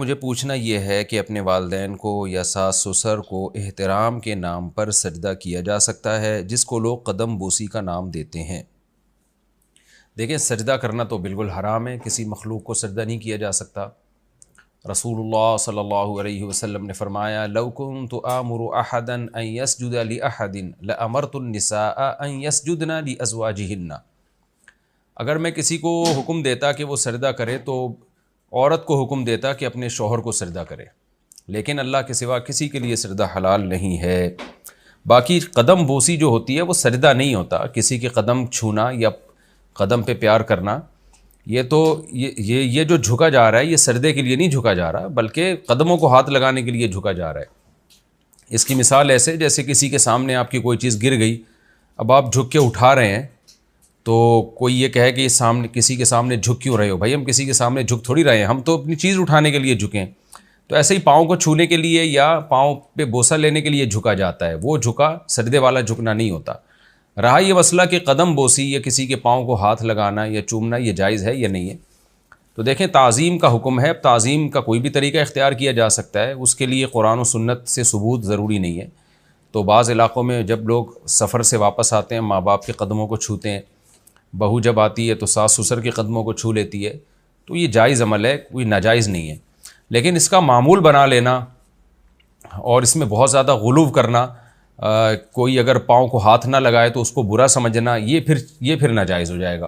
مجھے پوچھنا یہ ہے کہ اپنے والدین کو یا ساس سسر کو احترام کے نام پر سجدہ کیا جا سکتا ہے جس کو لوگ قدم بوسی کا نام دیتے ہیں؟ دیکھیں، سجدہ کرنا تو بالکل حرام ہے، کسی مخلوق کو سجدہ نہیں کیا جا سکتا۔ رسول اللہ صلی اللہ علیہ وسلم نے فرمایا لو کنت آمر احدا ان یسجد لاحد لامرت النساء ان یسجدن لازواجہن۔ اگر میں کسی کو حکم دیتا کہ وہ سجدہ کرے تو عورت کو حکم دیتا کہ اپنے شوہر کو سجدہ کرے، لیکن اللہ کے سوا کسی کے لیے سجدہ حلال نہیں ہے۔ باقی قدم بوسی جو ہوتی ہے وہ سجدہ نہیں ہوتا، کسی کے قدم چھونا یا قدم پہ پیار کرنا، یہ تو یہ جو جھکا جا رہا ہے یہ سجدے کے لیے نہیں جھکا جا رہا، بلکہ قدموں کو ہاتھ لگانے کے لیے جھکا جا رہا ہے۔ اس کی مثال ایسے جیسے کسی کے سامنے آپ کی کوئی چیز گر گئی، اب آپ جھک کے اٹھا رہے ہیں، تو کوئی یہ کہے کہ سامنے کسی کے سامنے جھک کیوں رہے ہو؟ بھائی ہم کسی کے سامنے جھک تھوڑی رہے ہیں، ہم تو اپنی چیز اٹھانے کے لیے جھکیں۔ تو ایسے ہی پاؤں کو چھونے کے لیے یا پاؤں پہ بوسہ لینے کے لیے جھکا جاتا ہے، وہ جھکا سجدے والا جھکنا نہیں ہوتا۔ رہا یہ مسئلہ کہ قدم بوسی یا کسی کے پاؤں کو ہاتھ لگانا یا چومنا یہ جائز ہے یا نہیں ہے، تو دیکھیں تعظیم کا حکم ہے۔ اب تعظیم کا کوئی بھی طریقہ اختیار کیا جا سکتا ہے، اس کے لیے قرآن و سنت سے ثبوت ضروری نہیں ہے۔ تو بعض علاقوں میں جب لوگ سفر سے واپس آتے ہیں ماں باپ کے قدموں کو چھوتے ہیں، بہو جب آتی ہے تو ساس سسر کے قدموں کو چھو لیتی ہے، تو یہ جائز عمل ہے، کوئی ناجائز نہیں ہے۔ لیکن اس کا معمول بنا لینا اور اس میں بہت زیادہ غلو کرنا، کوئی اگر پاؤں کو ہاتھ نہ لگائے تو اس کو برا سمجھنا، یہ پھر ناجائز ہو جائے گا۔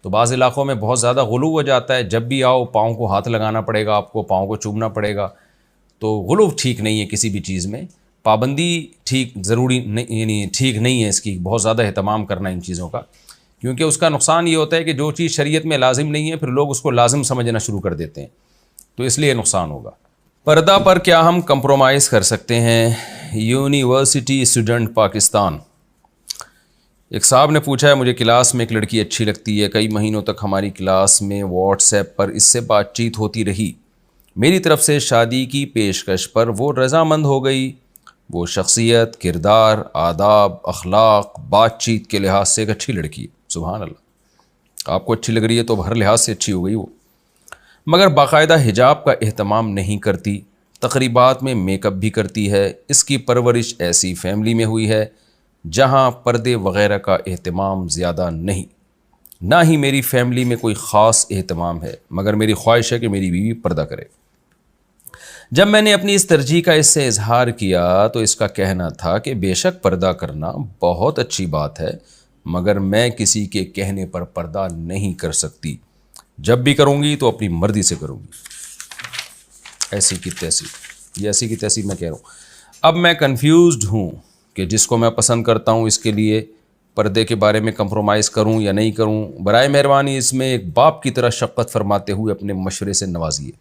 تو بعض علاقوں میں بہت زیادہ غلو ہو جاتا ہے، جب بھی آؤ پاؤں کو ہاتھ لگانا پڑے گا، آپ کو پاؤں کو چومنا پڑے گا، تو غلو ٹھیک نہیں ہے کسی بھی چیز میں، پابندی ٹھیک ضروری نہیں، یعنی ٹھیک نہیں ہے اس کی بہت زیادہ اہتمام کرنا ان چیزوں کا، کیونکہ اس کا نقصان یہ ہوتا ہے کہ جو چیز شریعت میں لازم نہیں ہے پھر لوگ اس کو لازم سمجھنا شروع کر دیتے ہیں، تو اس لیے نقصان ہوگا۔ پردہ پر کیا ہم کمپرومائز کر سکتے ہیں؟ University student Pakistan. ایک صاحب نے پوچھا ہے مجھے کلاس میں ایک لڑکی اچھی لگتی ہے، کئی مہینوں تک ہماری کلاس میں واٹس ایپ پر اس سے بات چیت ہوتی رہی، میری طرف سے شادی کی پیشکش پر وہ رضامند ہو گئی، وہ شخصیت، کردار، آداب، اخلاق، بات چیت کے لحاظ سے ایک اچھی لڑکی ہے، سبحان اللہ، آپ کو اچھی لگ رہی ہے تو ہر لحاظ سے اچھی ہو گئی وہ، مگر باقاعدہ حجاب کا اہتمام نہیں کرتی، تقریبات میں میک اپ بھی کرتی ہے، اس کی پرورش ایسی فیملی میں ہوئی ہے جہاں پردے وغیرہ کا اہتمام زیادہ نہیں، نہ ہی میری فیملی میں کوئی خاص اہتمام ہے، مگر میری خواہش ہے کہ میری بیوی پردہ کرے۔ جب میں نے اپنی اس ترجیح کا اس سے اظہار کیا تو اس کا کہنا تھا کہ بے شک پردہ کرنا بہت اچھی بات ہے، مگر میں کسی کے کہنے پر پردہ نہیں کر سکتی، جب بھی کروں گی تو اپنی مرضی سے کروں گی، ایسی کی تیسی، یہ ایسی کی تیسی میں کہہ رہا ہوں۔ اب میں کنفیوزڈ ہوں کہ جس کو میں پسند کرتا ہوں اس کے لیے پردے کے بارے میں کمپرومائز کروں یا نہیں کروں، برائے مہربانی اس میں ایک باپ کی طرح شفقت فرماتے ہوئے اپنے مشورے سے نوازیے۔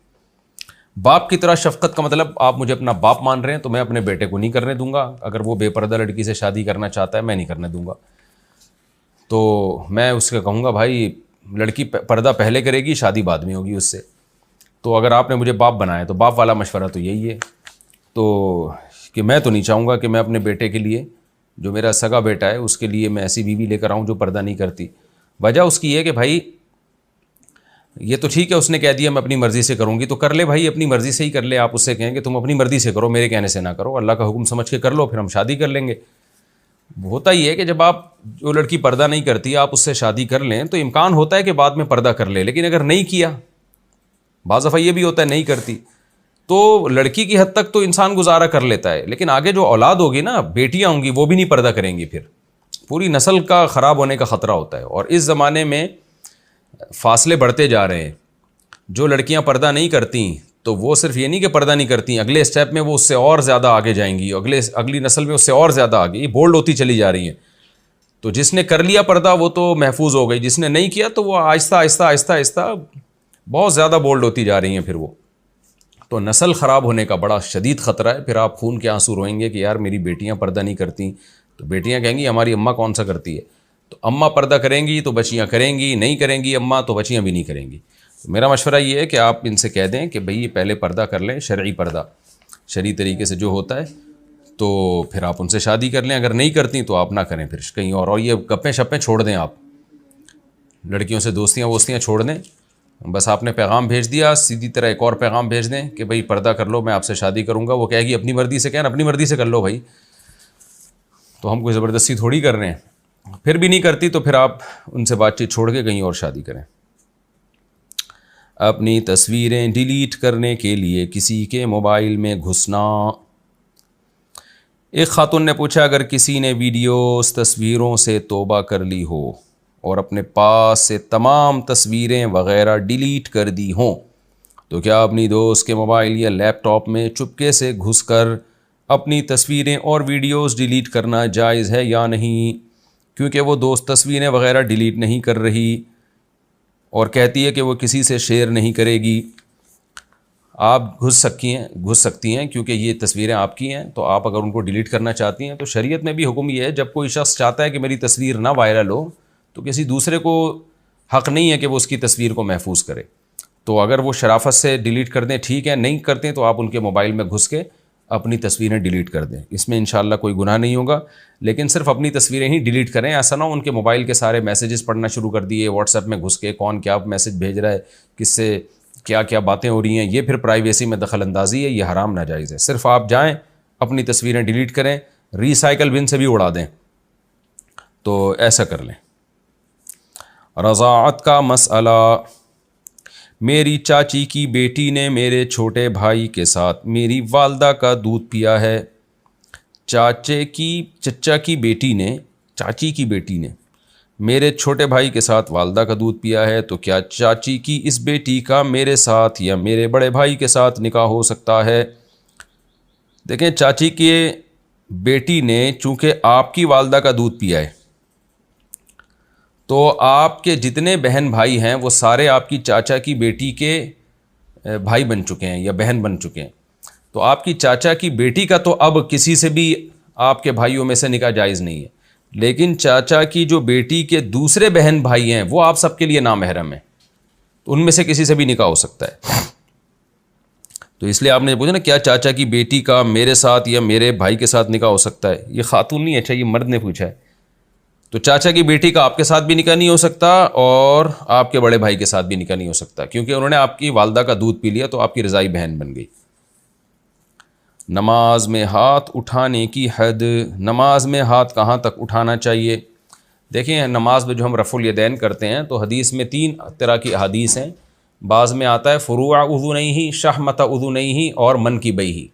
باپ کی طرح شفقت کا مطلب آپ مجھے اپنا باپ مان رہے ہیں تو میں اپنے بیٹے کو نہیں کرنے دوں گا، اگر وہ بے پردہ لڑکی سے شادی کرنا چاہتا ہے میں نہیں کرنے دوں گا، تو میں اس کو کہوں گا بھائی لڑکی پردہ پہلے کرے گی، شادی بعد میں ہوگی اس سے، تو اگر آپ نے مجھے باپ بنایا تو باپ والا مشورہ تو یہی ہے، تو کہ میں تو نہیں چاہوں گا کہ میں اپنے بیٹے کے لیے، جو میرا سگا بیٹا ہے اس کے لیے میں ایسی بیوی لے کر آؤں جو پردہ نہیں کرتی۔ وجہ اس کی یہ کہ بھائی یہ تو ٹھیک ہے اس نے کہہ دیا میں اپنی مرضی سے کروں گی تو کر لے بھائی، اپنی مرضی سے ہی کر لے، آپ اس سے کہیں کہ تم اپنی مرضی سے کرو، میرے کہنے سے نہ کرو، اللہ کا حکم سمجھ کے کر لو، پھر ہم شادی کر لیں گے۔ ہوتا ہی ہے کہ جب آپ جو لڑکی پردہ نہیں کرتی آپ اس سے شادی کر لیں تو امکان ہوتا ہے کہ بعد میں پردہ کر لے، لیکن اگر نہیں کیا، بعض دفعہ یہ بھی ہوتا ہے نہیں کرتی، تو لڑکی کی حد تک تو انسان گزارا کر لیتا ہے، لیکن آگے جو اولاد ہوگی نا، بیٹیاں ہوں گی، وہ بھی نہیں پردہ کریں گی، پھر پوری نسل کا خراب ہونے کا خطرہ ہوتا ہے۔ اور اس زمانے میں فاصلے بڑھتے جا رہے ہیں، جو لڑکیاں پردہ نہیں کرتی تو وہ صرف یہ نہیں کہ پردہ نہیں کرتی، اگلے اسٹیپ میں وہ اس سے اور زیادہ آگے جائیں گی، اگلی نسل میں اس سے اور زیادہ آگے، یہ بولڈ ہوتی چلی جا رہی ہیں۔ تو جس نے کر لیا پردہ وہ تو محفوظ ہو گئی، جس نے نہیں کیا تو وہ آہستہ آہستہ آہستہ آہستہ بہت زیادہ بولڈ ہوتی جا رہی ہیں، پھر وہ تو نسل خراب ہونے کا بڑا شدید خطرہ ہے۔ پھر آپ خون کے آنسو روئیں گے کہ یار میری بیٹیاں پردہ نہیں کرتی، تو بیٹیاں کہیں گی ہماری اماں کون سا کرتی ہے، تو اماں پردہ کریں گی تو بچیاں کریں گی، نہیں کریں گی اماں تو بچیاں بھی نہیں کریں گی۔ تو میرا مشورہ یہ ہے کہ آپ ان سے کہہ دیں کہ بھئی یہ پہلے پردہ کر لیں، شرعی پردہ، شرعی طریقے سے جو ہوتا ہے، تو پھر آپ ان سے شادی کر لیں، اگر نہیں کرتی تو آپ نہ کریں پھر کہیں اور یہ گپیں شپیں چھوڑ دیں، آپ لڑکیوں سے دوستیاں ووستیاں چھوڑ دیں، بس آپ نے پیغام بھیج دیا، سیدھی طرح ایک اور پیغام بھیج دیں کہ بھئی پردہ کر لو، میں آپ سے شادی کروں گا. وہ کہے گی اپنی مرضی سے، کہنا اپنی مرضی سے کر لو بھائی، تو ہم کوئی زبردستی تھوڑی کر رہے ہیں. پھر بھی نہیں کرتی تو پھر آپ ان سے بات چیت چھوڑ کے کہیں اور شادی کریں. اپنی تصویریں ڈیلیٹ کرنے کے لیے کسی کے موبائل میں گھسنا. ایک خاتون نے پوچھا اگر کسی نے ویڈیوز تصویروں سے توبہ کر لی ہو اور اپنے پاس سے تمام تصویریں وغیرہ ڈیلیٹ کر دی ہوں تو کیا اپنی دوست کے موبائل یا لیپ ٹاپ میں چپکے سے گھس کر اپنی تصویریں اور ویڈیوز ڈیلیٹ کرنا جائز ہے یا نہیں؟ کیونکہ وہ دوست تصویریں وغیرہ ڈیلیٹ نہیں کر رہی اور کہتی ہے کہ وہ کسی سے شیئر نہیں کرے گی. آپ گھس سکتی ہیں کیونکہ یہ تصویریں آپ کی ہیں، تو آپ اگر ان کو ڈیلیٹ کرنا چاہتی ہیں تو شریعت میں بھی حکم یہ ہے جب کوئی شخص چاہتا ہے کہ میری تصویر نہ وائرل ہو تو کسی دوسرے کو حق نہیں ہے کہ وہ اس کی تصویر کو محفوظ کرے. تو اگر وہ شرافت سے ڈیلیٹ کر دیں ٹھیک ہے، نہیں کرتے ہیں تو آپ ان کے موبائل میں گھس کے اپنی تصویریں ڈیلیٹ کر دیں، اس میں انشاءاللہ کوئی گناہ نہیں ہوگا. لیکن صرف اپنی تصویریں ہی ڈیلیٹ کریں، ایسا نہ ہو ان کے موبائل کے سارے میسیجز پڑھنا شروع کر دیے، واٹس ایپ میں گھس کے کون کیا میسیج بھیج رہا ہے، کس سے کیا کیا باتیں ہو رہی ہیں، یہ پھر پرائیویسی میں دخل اندازی ہے، یہ حرام ناجائز ہے. صرف آپ جائیں اپنی تصویریں ڈیلیٹ کریں، ریسائیکل بن سے بھی اڑا دیں، تو ایسا کر لیں. رضاعت کا مسئلہ. میری چاچی کی بیٹی نے میرے چھوٹے بھائی کے ساتھ میری والدہ کا دودھ پیا ہے. چچا کی بیٹی نے چاچی کی بیٹی نے میرے چھوٹے بھائی کے ساتھ والدہ کا دودھ پیا ہے، تو کیا چاچی کی اس بیٹی کا میرے ساتھ یا میرے بڑے بھائی کے ساتھ نکاح ہو سکتا ہے؟ دیکھیں، چاچی کی بیٹی نے چونکہ آپ کی والدہ کا دودھ پیا ہے تو آپ کے جتنے بہن بھائی ہیں وہ سارے آپ کی چاچا کی بیٹی کے بھائی بن چکے ہیں یا بہن بن چکے ہیں. تو آپ کی چاچا کی بیٹی کا تو اب کسی سے بھی آپ کے بھائیوں میں سے نکاح جائز نہیں ہے، لیکن چاچا کی جو بیٹی کے دوسرے بہن بھائی ہیں وہ آپ سب کے لیے نامحرم ہیں، تو ان میں سے کسی سے بھی نکاح ہو سکتا ہے. تو اس لیے آپ نے پوچھا نا کیا چاچا کی بیٹی کا میرے ساتھ یا میرے بھائی کے ساتھ نکاح ہو سکتا ہے، یہ خاتون نہیں ہے، اچھا یہ مرد نے پوچھا ہے. تو چاچا کی بیٹی کا آپ کے ساتھ بھی نکاح نہیں ہو سکتا اور آپ کے بڑے بھائی کے ساتھ بھی نکاح نہیں ہو سکتا، کیونکہ انہوں نے آپ کی والدہ کا دودھ پی لیا تو آپ کی رضائی بہن بن گئی. نماز میں ہاتھ اٹھانے کی حد. نماز میں ہاتھ کہاں تک اٹھانا چاہیے؟ دیکھیں، نماز میں جو ہم رفع الیدین کرتے ہیں تو حدیث میں 3 طرح کی احادیث ہیں. بعض میں آتا ہے فروع اذنیہ، شحمۃ اذنیہ اور منکبیہ،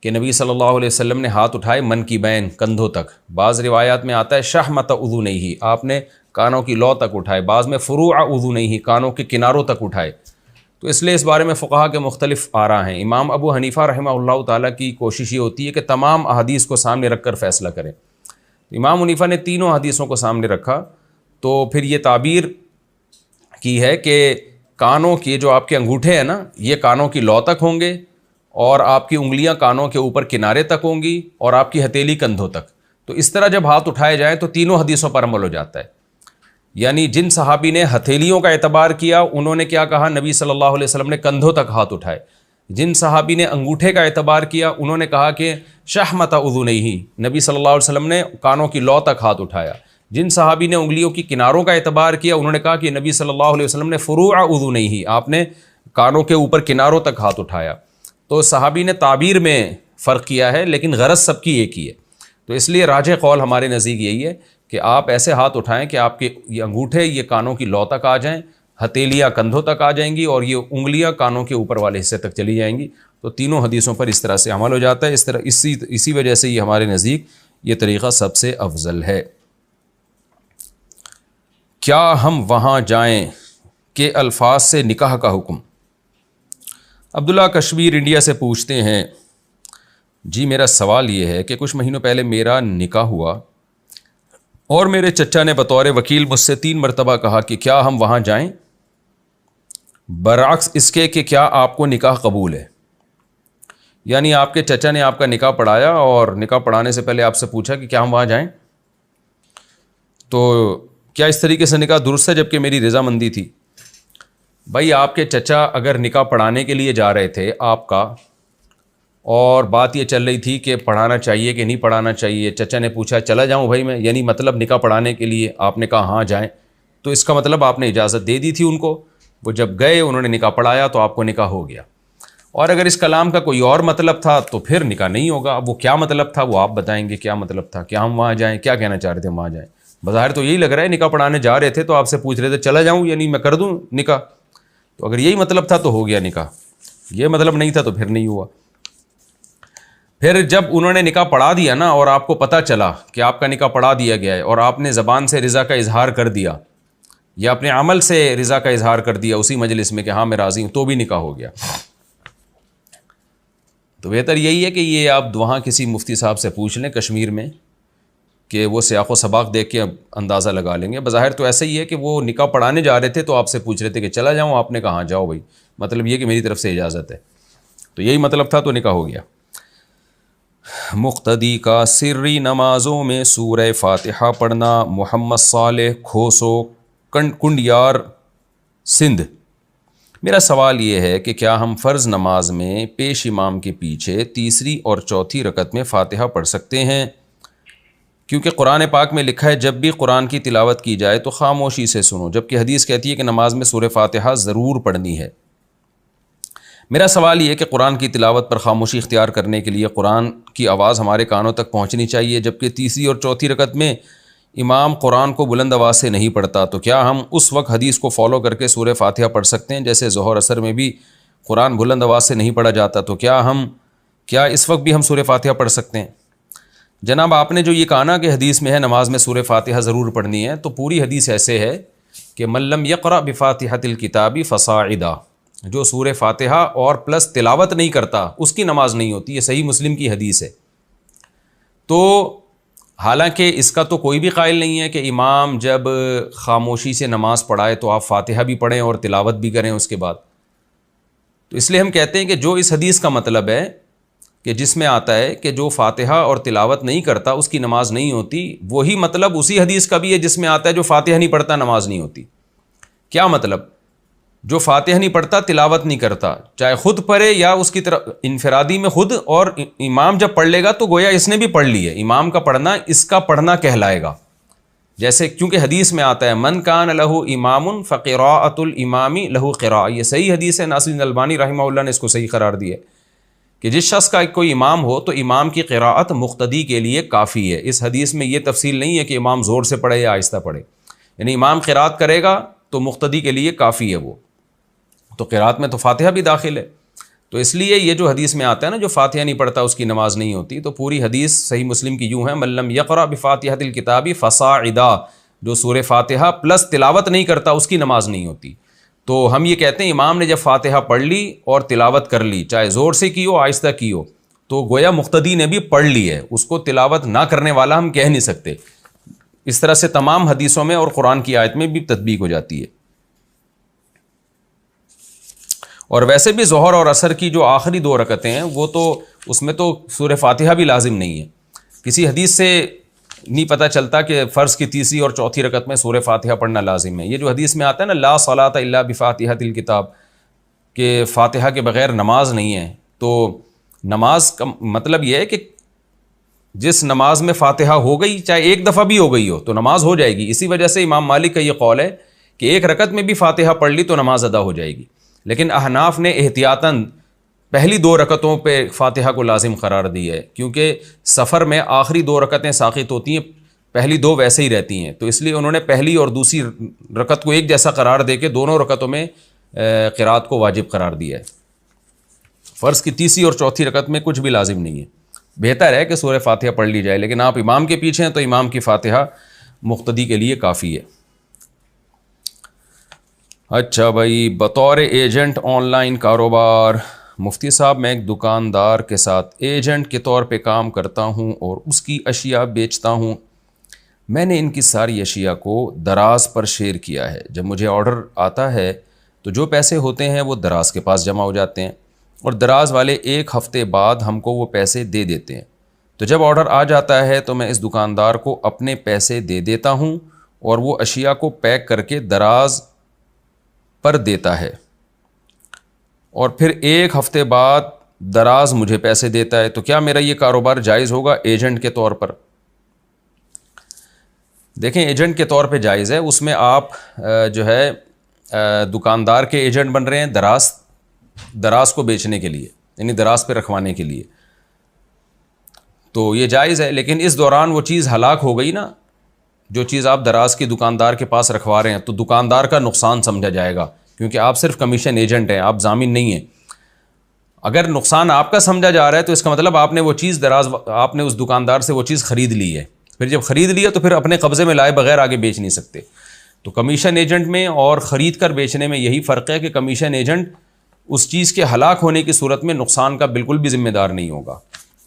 کہ نبی صلی اللہ علیہ وسلم نے ہاتھ اٹھائے منکبین، کندھوں تک. بعض روایات میں آتا ہے شحمۃ اذنیہ، آپ نے کانوں کی لو تک اٹھائے. بعض میں فروع اذنیہ، کانوں کے کناروں تک اٹھائے. تو اس لیے اس بارے میں فقہا کے مختلف آراء ہیں. امام ابو حنیفہ رحمہ اللہ تعالیٰ کی کوشش یہ ہوتی ہے کہ تمام احادیث کو سامنے رکھ کر فیصلہ کریں. امام حنیفہ نے تینوں حدیثوں کو سامنے رکھا تو پھر یہ تعبیر کی ہے کہ کانوں کے جو آپ کے انگوٹھے ہیں نا یہ کانوں کی لو تک ہوں گے اور آپ کی انگلیاں کانوں کے اوپر کنارے تک ہوں گی اور آپ کی ہتھیلی کندھوں تک. تو اس طرح جب ہاتھ اٹھائے جائیں تو تینوں حدیثوں پر عمل ہو جاتا ہے. یعنی جن صحابی نے ہتھیلیوں کا اعتبار کیا انہوں نے کیا کہا، نبی صلی اللہ علیہ وسلم نے کندھوں تک ہاتھ اٹھائے. جن صحابی نے انگوٹھے کا اعتبار کیا انہوں نے کہا کہ شحمۃ اذنیہ، نبی صلی اللہ علیہ وسلم نے کانوں کی لو تک ہاتھ اٹھایا. جن صحابی نے انگلیوں کی کناروں کا اعتبار کیا انہوں نے کہا کہ نبی صلی اللہ علیہ وسلم نے فروع اذنیہ، آپ نے کانوں کے اوپر کناروں تک ہاتھ اٹھایا. تو صحابی نے تعبیر میں فرق کیا ہے لیکن غرض سب کی ایک ہی ہے. تو اس لیے راجح قول ہمارے نزدیک یہی ہے کہ آپ ایسے ہاتھ اٹھائیں کہ آپ کے یہ انگوٹھے یہ کانوں کی لو تک آ جائیں، ہتھیلیاں کندھوں تک آ جائیں گی اور یہ انگلیاں کانوں کے اوپر والے حصے تک چلی جائیں گی. تو تینوں حدیثوں پر اس طرح سے عمل ہو جاتا ہے. اسی وجہ سے یہ ہمارے نزدیک یہ طریقہ سب سے افضل ہے. کیا ہم وہاں جائیں کہ الفاظ سے نکاح کا حکم؟ عبداللہ کشمیر انڈیا سے پوچھتے ہیں، جی میرا سوال یہ ہے کہ کچھ مہینوں پہلے میرا نکاح ہوا اور میرے چچا نے بطور وکیل مجھ سے 3 مرتبہ کہا کہ کیا ہم وہاں جائیں، برعکس اس کے کہ کیا آپ کو نکاح قبول ہے. یعنی آپ کے چچا نے آپ کا نکاح پڑھایا اور نکاح پڑھانے سے پہلے آپ سے پوچھا کہ کیا ہم وہاں جائیں، تو کیا اس طریقے سے نکاح درست ہے جبکہ میری رضامندی تھی؟ بھائی آپ کے چچا اگر نکاح پڑھانے کے لیے جا رہے تھے آپ کا اور بات یہ چل رہی تھی کہ پڑھانا چاہیے کہ نہیں پڑھانا چاہیے، چچا نے پوچھا چلا جاؤں بھائی میں، یعنی مطلب نکاح پڑھانے کے لیے آپ نے کہا ہاں جائیں، تو اس کا مطلب آپ نے اجازت دے دی تھی ان کو. وہ جب گئے انہوں نے نکاح پڑھایا تو آپ کو نکاح ہو گیا. اور اگر اس کلام کا کوئی اور مطلب تھا تو پھر نکاح نہیں ہوگا. اب وہ کیا مطلب تھا وہ آپ بتائیں گے کیا مطلب تھا, کیا ہم وہاں جائیں, کیا کہنا چاہ رہے تھے وہاں جائیں. بظاہر تو یہی لگ رہا ہے نکاح پڑھانے جا رہے تھے تو آپ سے پوچھ رہے تھے چلا جاؤں یا نہیں میں کر دوں نکاح, تو اگر یہی مطلب تھا تو ہو گیا نکاح, یہ مطلب نہیں تھا تو پھر نہیں ہوا. پھر جب انہوں نے نکاح پڑھا دیا نا اور آپ کو پتہ چلا کہ آپ کا نکاح پڑھا دیا گیا ہے اور آپ نے زبان سے رضا کا اظہار کر دیا یا اپنے عمل سے رضا کا اظہار کر دیا اسی مجلس میں کہ ہاں میں راضی ہوں, تو بھی نکاح ہو گیا. تو بہتر یہی ہے کہ یہ آپ وہاں کسی مفتی صاحب سے پوچھ لیں کشمیر میں کہ وہ سیاق و سباق دیکھ کے اندازہ لگا لیں گے. بظاہر تو ایسا ہی ہے کہ وہ نکاح پڑھانے جا رہے تھے تو آپ سے پوچھ رہے تھے کہ چلا جاؤں, آپ نے کہا جاؤ بھائی, مطلب یہ کہ میری طرف سے اجازت ہے, تو یہی مطلب تھا تو نکاح ہو گیا. مقتدی کا سری نمازوں میں سورہ فاتحہ پڑھنا. محمد صالح کھوسو کنڈیار سندھ. میرا سوال یہ ہے کہ کیا ہم فرض نماز میں پیش امام کے پیچھے تیسری اور چوتھی رکعت میں فاتحہ پڑھ سکتے ہیں؟ کیونکہ قرآن پاک میں لکھا ہے جب بھی قرآن کی تلاوت کی جائے تو خاموشی سے سنو, جبکہ حدیث کہتی ہے کہ نماز میں سورہ فاتحہ ضرور پڑھنی ہے. میرا سوال یہ ہے کہ قرآن کی تلاوت پر خاموشی اختیار کرنے کے لیے قرآن کی آواز ہمارے کانوں تک پہنچنی چاہیے, جبکہ تیسری اور چوتھی رکعت میں امام قرآن کو بلند آواز سے نہیں پڑھتا, تو کیا ہم اس وقت حدیث کو فالو کر کے سورہ فاتحہ پڑھ سکتے ہیں جیسے ظہر اثر میں بھی قرآن بلند آواز سے نہیں پڑھا جاتا, تو کیا اس وقت بھی ہم سورہ فاتحہ پڑھ سکتے ہیں؟ جناب آپ نے جو یہ کہا نا کہ حدیث میں ہے نماز میں سورہ فاتحہ ضرور پڑھنی ہے, تو پوری حدیث ایسے ہے کہ من لم یقرأ بفاتحۃ الکتاب فصاعدا, جو سورہ فاتحہ اور پلس تلاوت نہیں کرتا اس کی نماز نہیں ہوتی. یہ صحیح مسلم کی حدیث ہے. تو حالانکہ اس کا تو کوئی بھی قائل نہیں ہے کہ امام جب خاموشی سے نماز پڑھائے تو آپ فاتحہ بھی پڑھیں اور تلاوت بھی کریں اس کے بعد. تو اس لیے ہم کہتے ہیں کہ جو اس حدیث کا مطلب ہے کہ جس میں آتا ہے کہ جو فاتحہ اور تلاوت نہیں کرتا اس کی نماز نہیں ہوتی, وہی مطلب اسی حدیث کا بھی ہے جس میں آتا ہے جو فاتحہ نہیں پڑھتا نماز نہیں ہوتی. کیا مطلب؟ جو فاتحہ نہیں پڑھتا تلاوت نہیں کرتا, چاہے خود پڑھے یا اس کی طرف انفرادی میں خود, اور امام جب پڑھ لے گا تو گویا اس نے بھی پڑھ لی ہے. امام کا پڑھنا اس کا پڑھنا کہلائے گا. جیسے کیونکہ حدیث میں آتا ہے من کان لہ امام فقراءۃ الامام لہ قراءۃ, یہ صحیح حدیث ہے. ناصر الدین البانی رحمہ اللہ نے اس کو صحیح قرار دی ہے کہ جس شخص کا کوئی امام ہو تو امام کی قراءت مقتدی کے لیے کافی ہے. اس حدیث میں یہ تفصیل نہیں ہے کہ امام زور سے پڑھے یا آہستہ پڑھے, یعنی امام قراءت کرے گا تو مقتدی کے لیے کافی ہے وہ. تو قراءت میں تو فاتحہ بھی داخل ہے. تو اس لیے یہ جو حدیث میں آتا ہے نا جو فاتحہ نہیں پڑھتا اس کی نماز نہیں ہوتی, تو پوری حدیث صحیح مسلم کی یوں ہے من لم یقرأ بفاتحۃ الکتاب فصاعدا, جو سورہ فاتحہ پلس تلاوت نہیں کرتا اس کی نماز نہیں ہوتی. تو ہم یہ کہتے ہیں امام نے جب فاتحہ پڑھ لی اور تلاوت کر لی, چاہے زور سے کی ہو آہستہ کی ہو, تو گویا مقتدی نے بھی پڑھ لی ہے, اس کو تلاوت نہ کرنے والا ہم کہہ نہیں سکتے. اس طرح سے تمام حدیثوں میں اور قرآن کی آیت میں بھی تطبیق ہو جاتی ہے. اور ویسے بھی ظہر اور عصر کی جو آخری 2 رکعتیں ہیں وہ تو اس میں تو سورہ فاتحہ بھی لازم نہیں ہے. کسی حدیث سے نہیں پتہ چلتا کہ فرض کی تیسری اور چوتھی رکعت میں سورہ فاتحہ پڑھنا لازم ہے. یہ جو حدیث میں آتا ہے نا لا صلاۃ الا بفاتحۃ الکتاب, کہ فاتحہ کے بغیر نماز نہیں ہے, تو نماز کا مطلب یہ ہے کہ جس نماز میں فاتحہ ہو گئی چاہے ایک دفعہ بھی ہو گئی ہو تو نماز ہو جائے گی. اسی وجہ سے امام مالک کا یہ قول ہے کہ ایک رکعت میں بھی فاتحہ پڑھ لی تو نماز ادا ہو جائے گی. لیکن احناف نے احتیاطاً پہلی 2 رکعتوں پہ فاتحہ کو لازم قرار دی ہے, کیونکہ سفر میں آخری 2 رکعتیں ساقط ہوتی ہیں, پہلی 2 ویسے ہی رہتی ہیں, تو اس لیے انہوں نے پہلی اور دوسری رکعت کو ایک جیسا قرار دے کے دونوں رکعتوں میں قرات کو واجب قرار دیا ہے. فرض کی تیسری اور چوتھی رکعت میں کچھ بھی لازم نہیں ہے. بہتر ہے کہ سورہ فاتحہ پڑھ لی جائے, لیکن آپ امام کے پیچھے ہیں تو امام کی فاتحہ مقتدی کے لیے کافی ہے. اچھا بھائی, بطور ایجنٹ آن لائن کاروبار. مفتی صاحب میں ایک دکاندار کے ساتھ ایجنٹ کے طور پہ کام کرتا ہوں اور اس کی اشیاء بیچتا ہوں. میں نے ان کی ساری اشیاء کو دراز پر شیئر کیا ہے. جب مجھے آرڈر آتا ہے تو جو پیسے ہوتے ہیں وہ دراز کے پاس جمع ہو جاتے ہیں اور دراز والے 1 ہفتے بعد ہم کو وہ پیسے دے دیتے ہیں. تو جب آرڈر آ جاتا ہے تو میں اس دکاندار کو اپنے پیسے دے دیتا ہوں اور وہ اشیاء کو پیک کر کے دراز پر دیتا ہے, اور پھر 1 ہفتے بعد دراز مجھے پیسے دیتا ہے. تو کیا میرا یہ کاروبار جائز ہوگا ایجنٹ کے طور پر؟ دیکھیں ایجنٹ کے طور پہ جائز ہے. اس میں آپ جو ہے دکاندار کے ایجنٹ بن رہے ہیں دراز کو بیچنے کے لیے، یعنی دراز پہ رکھوانے کے لیے، تو یہ جائز ہے. لیکن اس دوران وہ چیز ہلاک ہو گئی نا، جو چیز آپ دراز کی دکاندار کے پاس رکھوا رہے ہیں، تو دکاندار کا نقصان سمجھا جائے گا، کیونکہ آپ صرف کمیشن ایجنٹ ہیں، آپ ضامن نہیں ہیں. اگر نقصان آپ کا سمجھا جا رہا ہے تو اس کا مطلب آپ نے وہ چیز آپ نے اس دکاندار سے وہ چیز خرید لی ہے. پھر جب خرید لی ہے تو پھر اپنے قبضے میں لائے بغیر آگے بیچ نہیں سکتے. تو کمیشن ایجنٹ میں اور خرید کر بیچنے میں یہی فرق ہے کہ کمیشن ایجنٹ اس چیز کے ہلاک ہونے کی صورت میں نقصان کا بالکل بھی ذمہ دار نہیں ہوگا،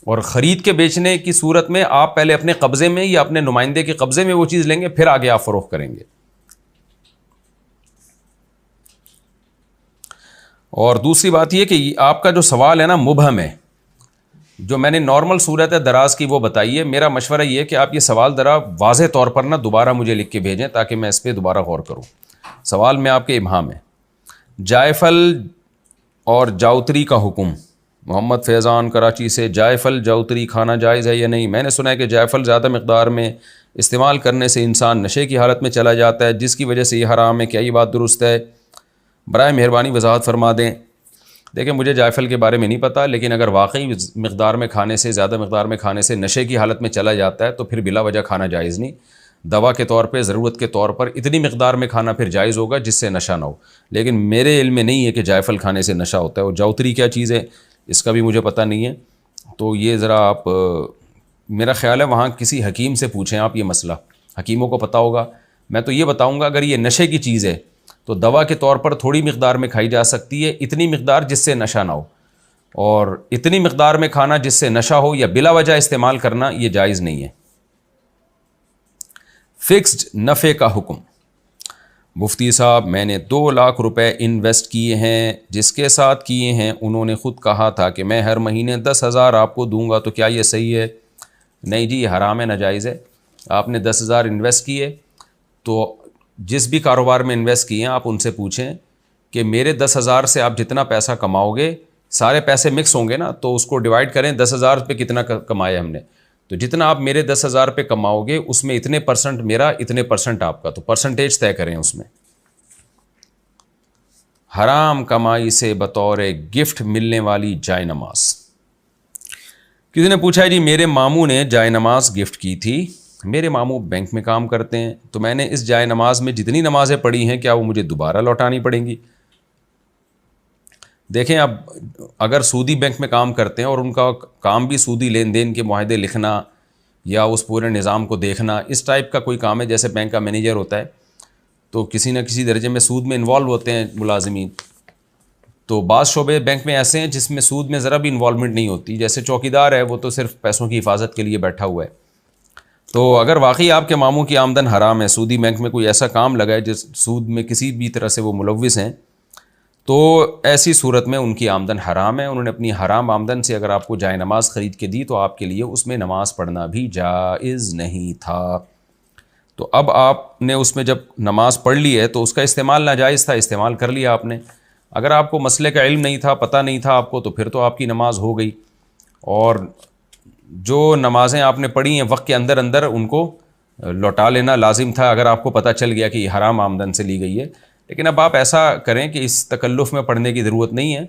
اور خرید کے بیچنے کی صورت میں آپ پہلے اپنے قبضے میں یا اپنے نمائندے کے قبضے میں وہ چیز لیں گے، پھر آگے آپ فروخت کریں گے. اور دوسری بات یہ کہ آپ کا جو سوال ہے نا مبہم ہے، جو میں نے نارمل صورت ہے دراز کی وہ بتائیے. میرا مشورہ یہ ہے کہ آپ یہ سوال ذرا واضح طور پر نا دوبارہ مجھے لکھ کے بھیجیں تاکہ میں اس پہ دوبارہ غور کروں. سوال میں آپ کے ابہام ہے. جائفل اور جاؤتری کا حکم. محمد فیضان کراچی سے، جائفل جاؤتری کھانا جائز ہے یا نہیں؟ میں نے سنا ہے کہ جائفل زیادہ مقدار میں استعمال کرنے سے انسان نشے کی حالت میں چلا جاتا ہے، جس کی وجہ سے یہ حرام ہے. کیا یہ بات درست ہے؟ برائے مہربانی وضاحت فرما دیں. دیکھیں مجھے جائفل کے بارے میں نہیں پتہ، لیکن اگر واقعی مقدار میں کھانے سے، زیادہ مقدار میں کھانے سے نشے کی حالت میں چلا جاتا ہے تو پھر بلا وجہ کھانا جائز نہیں. دوا کے طور پہ، ضرورت کے طور پر اتنی مقدار میں کھانا پھر جائز ہوگا جس سے نشہ نہ ہو. لیکن میرے علم میں نہیں ہے کہ جائفل کھانے سے نشہ ہوتا ہے. اور جاؤتری کیا چیز ہے اس کا بھی مجھے پتہ نہیں ہے. تو یہ ذرا آپ، میرا خیال ہے وہاں کسی حکیم سے پوچھیں آپ یہ مسئلہ، حکیموں کو پتہ ہوگا. میں تو یہ بتاؤں گا اگر یہ نشے کی چیز ہے تو دوا کے طور پر تھوڑی مقدار میں کھائی جا سکتی ہے، اتنی مقدار جس سے نشہ نہ ہو. اور اتنی مقدار میں کھانا جس سے نشہ ہو یا بلا وجہ استعمال کرنا یہ جائز نہیں ہے. فکسڈ نفع کا حکم. مفتی صاحب میں نے 2 لاکھ روپے انویسٹ کیے ہیں، جس کے ساتھ کیے ہیں انہوں نے خود کہا تھا کہ میں ہر مہینے 10,000 آپ کو دوں گا، تو کیا یہ صحیح ہے؟ نہیں جی، یہ حرام ہے، ناجائز ہے. آپ نے 10,000 انویسٹ کیے تو جس بھی کاروبار میں انویسٹ کیے ہیں آپ ان سے پوچھیں کہ میرے 10,000 سے آپ جتنا پیسہ کماؤ گے، سارے پیسے مکس ہوں گے نا، تو اس کو ڈیوائڈ کریں 10,000 پہ کتنا کمایا ہم نے، تو جتنا آپ میرے 10,000 پہ کماؤ گے اس میں اتنے پرسنٹ میرا، اتنے پرسنٹ آپ کا، تو پرسنٹیج طے کریں اس میں. حرام کمائی سے بطور گفٹ ملنے والی جائے نماز. کسی نے پوچھا ہے جی میرے ماموں نے جائے نماز گفٹ کی تھی. میرے ماموں بینک میں کام کرتے ہیں، تو میں نے اس جائے نماز میں جتنی نمازیں پڑھی ہیں کیا وہ مجھے دوبارہ لوٹانی پڑیں گی؟ دیکھیں اب اگر سودی بینک میں کام کرتے ہیں اور ان کا کام بھی سودی لین دین کے معاہدے لکھنا یا اس پورے نظام کو دیکھنا، اس ٹائپ کا کوئی کام ہے جیسے بینک کا مینیجر ہوتا ہے، تو کسی نہ کسی درجے میں سود میں انوالو ہوتے ہیں ملازمین. تو بعض شعبے بینک میں ایسے ہیں جس میں سود میں ذرا بھی انوالومنٹ نہیں ہوتی، جیسے چوکیدار ہے وہ تو صرف پیسوں کی حفاظت کے لیے بیٹھا ہوا ہے. تو اگر واقعی آپ کے ماموں کی آمدن حرام ہے، سودی بینک میں کوئی ایسا کام لگا ہے جس سود میں کسی بھی طرح سے وہ ملوث ہیں، تو ایسی صورت میں ان کی آمدن حرام ہے. انہوں نے اپنی حرام آمدن سے اگر آپ کو جائے نماز خرید کے دی تو آپ کے لیے اس میں نماز پڑھنا بھی جائز نہیں تھا. تو اب آپ نے اس میں جب نماز پڑھ لی ہے تو اس کا استعمال ناجائز تھا، استعمال کر لیا آپ نے. اگر آپ کو مسئلے کا علم نہیں تھا، پتہ نہیں تھا آپ کو، تو پھر تو آپ کی نماز ہو گئی. اور جو نمازیں آپ نے پڑھی ہیں وقت کے اندر اندر ان کو لوٹا لینا لازم تھا اگر آپ کو پتہ چل گیا کہ یہ حرام آمدن سے لی گئی ہے. لیکن اب آپ ایسا کریں کہ اس تکلف میں پڑھنے کی ضرورت نہیں ہے،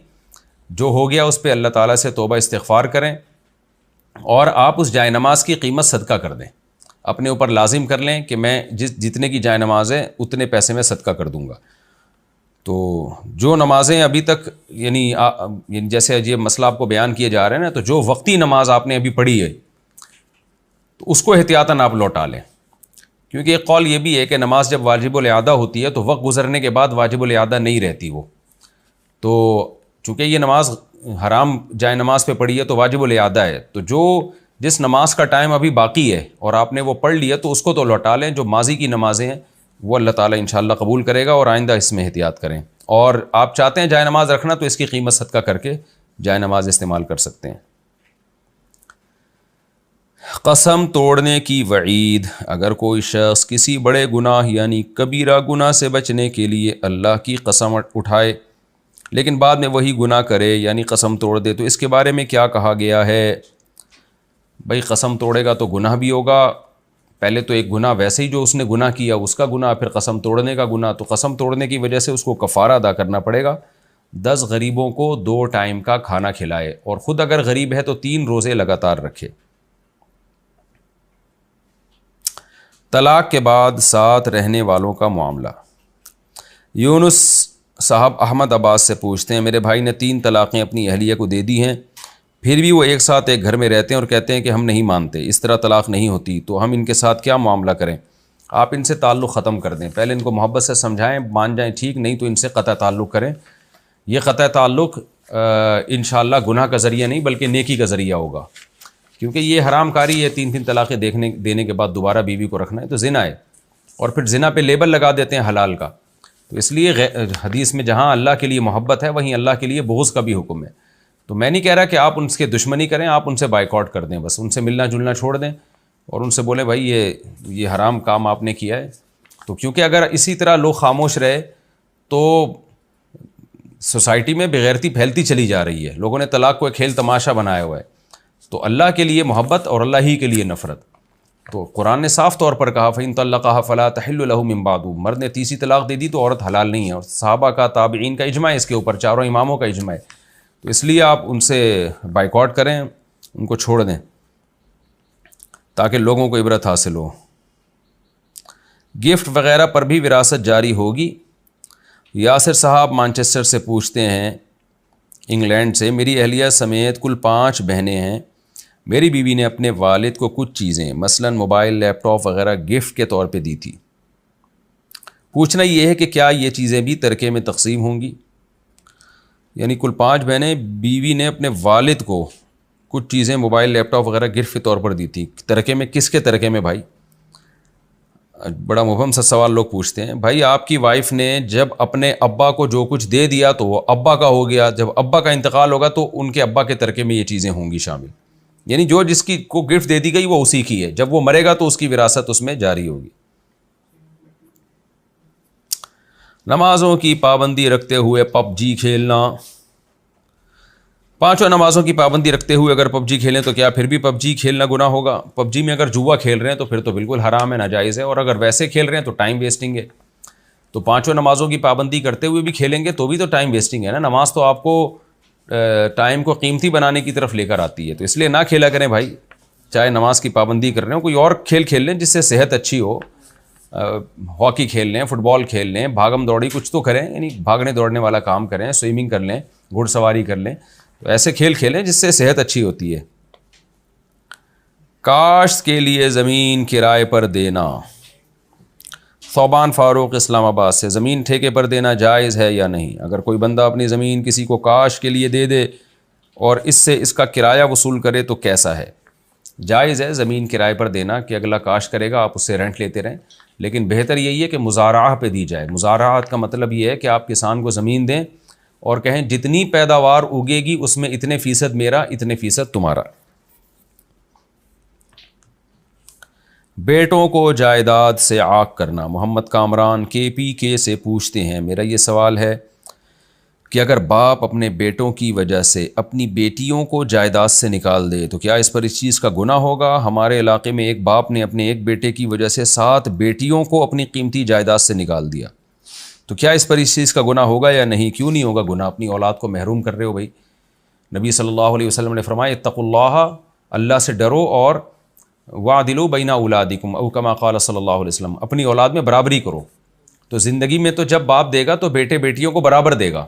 جو ہو گیا اس پہ اللہ تعالیٰ سے توبہ استغفار کریں، اور آپ اس جائے نماز کی قیمت صدقہ کر دیں. اپنے اوپر لازم کر لیں کہ میں جتنے کی جائے نماز ہے اتنے پیسے میں صدقہ کر دوں گا. تو جو نمازیں ابھی تک یعنی جیسے یہ مسئلہ آپ کو بیان کیے جا رہے ہیں نا، تو جو وقتی نماز آپ نے ابھی پڑھی ہے تو اس کو احتیاطاً آپ لوٹا لیں. کیونکہ ایک قول یہ بھی ہے کہ نماز جب واجب الاعادہ ہوتی ہے تو وقت گزرنے کے بعد واجب الاعادہ نہیں رہتی وہ. تو چونکہ یہ نماز حرام جائے نماز پہ پڑھی ہے تو واجب الاعادہ ہے، تو جس نماز کا ٹائم ابھی باقی ہے اور آپ نے وہ پڑھ لیا تو اس کو تو لوٹا لیں. جو ماضی کی نمازیں ہیں وہ اللہ تعالیٰ انشاءاللہ قبول کرے گا، اور آئندہ اس میں احتیاط کریں. اور آپ چاہتے ہیں جائے نماز رکھنا تو اس کی قیمت صدقہ کر کے جائے نماز استعمال کر سکتے ہیں. قسم توڑنے کی وعید. اگر کوئی شخص کسی بڑے گناہ یعنی کبیرہ گناہ سے بچنے کے لیے اللہ کی قسم اٹھائے لیکن بعد میں وہی گناہ کرے یعنی قسم توڑ دے، تو اس کے بارے میں کیا کہا گیا ہے؟ بھائی قسم توڑے گا تو گناہ بھی ہوگا، پہلے تو ایک گناہ ویسے ہی جو اس نے گناہ کیا اس کا گناہ، پھر قسم توڑنے کا گناہ، تو قسم توڑنے کی وجہ سے اس کو کفارہ ادا کرنا پڑے گا. 10 غریبوں کو 2 ٹائم کا کھانا کھلائے، اور خود اگر غریب ہے تو 3 روزے لگاتار رکھے. طلاق کے بعد ساتھ رہنے والوں کا معاملہ. یونس صاحب احمد آباد سے پوچھتے ہیں، میرے بھائی نے 3 طلاقیں اپنی اہلیہ کو دے دی ہیں، پھر بھی وہ ایک ساتھ ایک گھر میں رہتے ہیں اور کہتے ہیں کہ ہم نہیں مانتے، اس طرح طلاق نہیں ہوتی، تو ہم ان کے ساتھ کیا معاملہ کریں؟ آپ ان سے تعلق ختم کر دیں. پہلے ان کو محبت سے سمجھائیں، مان جائیں ٹھیک، نہیں تو ان سے قطع تعلق کریں. یہ قطع تعلق انشاءاللہ گناہ کا ذریعہ نہیں بلکہ نیکی کا ذریعہ ہوگا، کیونکہ یہ حرام کاری ہے. 3 طلاقیں دینے کے بعد دوبارہ بیوی کو رکھنا ہے تو زنا ہے، اور پھر زنا پہ لیبل لگا دیتے ہیں حلال کا. تو اس لیے حدیث میں جہاں اللہ کے لیے محبت ہے وہیں اللہ کے لیے بغض کا بھی حکم ہے. تو میں نہیں کہہ رہا کہ آپ ان کے دشمنی کریں، آپ ان سے بائیکاٹ کر دیں، بس ان سے ملنا جلنا چھوڑ دیں اور ان سے بولیں بھائی یہ حرام کام آپ نے کیا ہے. تو کیونکہ اگر اسی طرح لوگ خاموش رہے تو سوسائٹی میں بغیرتی پھیلتی چلی جا رہی ہے. لوگوں نے طلاق کو ایک کھیل تماشا بنایا ہوا ہے. تو اللہ کے لیے محبت اور اللہ ہی کے لیے نفرت. تو قرآن نے صاف طور پر کہا فَإِن طَلَّقَهَا فَلَا تَحِلُّ لَهُ مِن بَعْدُ. مرد نے تیسری طلاق دے دی تو عورت حلال نہیں ہے، اور صحابہ کا تابعین کا اجماع ہے اس کے اوپر، چاروں اماموں کا اجماع ہے. تو اس لیے آپ ان سے بائیکاٹ کریں، ان کو چھوڑ دیں تاکہ لوگوں کو عبرت حاصل ہو. گفٹ وغیرہ پر بھی وراثت جاری ہوگی. یاسر صاحب مانچسٹر سے پوچھتے ہیں، انگلینڈ سے، میری اہلیہ سمیت کل 5 بہنیں ہیں. میری بیوی نے اپنے والد کو کچھ چیزیں مثلا موبائل، لیپ ٹاپ وغیرہ گفٹ کے طور پہ دی تھی. پوچھنا یہ ہے کہ کیا یہ چیزیں بھی ترکے میں تقسیم ہوں گی؟ یعنی کل 5 بہنیں، بیوی نے اپنے والد کو کچھ چیزیں موبائل، لیپ ٹاپ وغیرہ گفٹ کے طور پر دی تھی. ترکے میں کس کے ترکے میں بھائی؟ بڑا مبہم سا سوال لوگ پوچھتے ہیں. بھائی آپ کی وائف نے جب اپنے ابا کو جو کچھ دے دیا تو وہ ابا کا ہو گیا، جب ابا کا انتقال ہوگا تو ان کے ابا کے ترکے میں یہ چیزیں ہوں گی شامل. یعنی جو جس کی کو گفٹ دے دی گئی وہ اسی کی ہے، جب وہ مرے گا تو اس کی وراثت اس میں جاری ہوگی. نمازوں کی پابندی رکھتے ہوئے پب جی کھیلنا. 5 نمازوں کی پابندی رکھتے ہوئے اگر پب جی کھیلیں تو کیا پھر بھی پب جی کھیلنا گناہ ہوگا؟ پب جی میں اگر جوا کھیل رہے ہیں تو پھر تو بالکل حرام ہے، ناجائز ہے. اور اگر ویسے کھیل رہے ہیں تو ٹائم ویسٹنگ ہے. تو 5 نمازوں کی پابندی کرتے ہوئے بھی کھیلیں گے تو بھی تو ٹائم ویسٹنگ ہے نا. نماز تو آپ کو ٹائم کو قیمتی بنانے کی طرف لے کر آتی ہے. تو اس لیے نہ کھیلا کریں بھائی، چاہے نماز کی پابندی کر رہے ہوں، کوئی اور کھیل کھیل لیں جس سے صحت اچھی ہو. ہاکی کھیل لیں، فٹ بال کھیل لیں، بھاگم دوڑی کچھ تو کریں، یعنی بھاگنے دوڑنے والا کام کریں، سوئمنگ کر لیں، گھڑ سواری کر لیں. تو ایسے کھیل کھیلیں جس سے صحت اچھی ہوتی ہے. کاشت کے لیے زمین کرائے پر دینا. ثوبان فاروق اسلام آباد سے، زمین ٹھیکے پر دینا جائز ہے یا نہیں؟ اگر کوئی بندہ اپنی زمین کسی کو کاشت کے لیے دے دے اور اس سے اس کا کرایہ وصول کرے تو کیسا ہے؟ جائز ہے زمین کرائے پر دینا کہ اگلا کاشت کرے گا آپ اس سے رینٹ لیتے رہیں، لیکن بہتر یہی ہے کہ مزارعہ پہ دی جائے. مزارعات کا مطلب یہ ہے کہ آپ کسان کو زمین دیں اور کہیں جتنی پیداوار اگے گی اس میں اتنے فیصد میرا، اتنے فیصد تمہارا. بیٹوں کو جائیداد سے عاق کرنا. محمد کامران KPK سے پوچھتے ہیں، میرا یہ سوال ہے کہ اگر باپ اپنے بیٹوں کی وجہ سے اپنی بیٹیوں کو جائیداد سے نکال دے تو کیا اس پر اس چیز کا گناہ ہوگا؟ ہمارے علاقے میں ایک باپ نے اپنے ایک بیٹے کی وجہ سے 7 بیٹیوں کو اپنی قیمتی جائیداد سے نکال دیا، تو کیا اس پر اس چیز کا گناہ ہوگا یا نہیں؟ کیوں نہیں ہوگا گناہ؟ اپنی اولاد کو محروم کر رہے ہو بھائی. نبی صلی اللہ علیہ وسلم نے فرمایا اتقوا اللہ، اللہ سے ڈرو، اور وعدلوا بین اولادکم او کما قال صلی اللہ علیہ وسلم، اپنی اولاد میں برابری کرو. تو زندگی میں تو جب باپ دے گا تو بیٹے بیٹیوں کو برابر دے گا.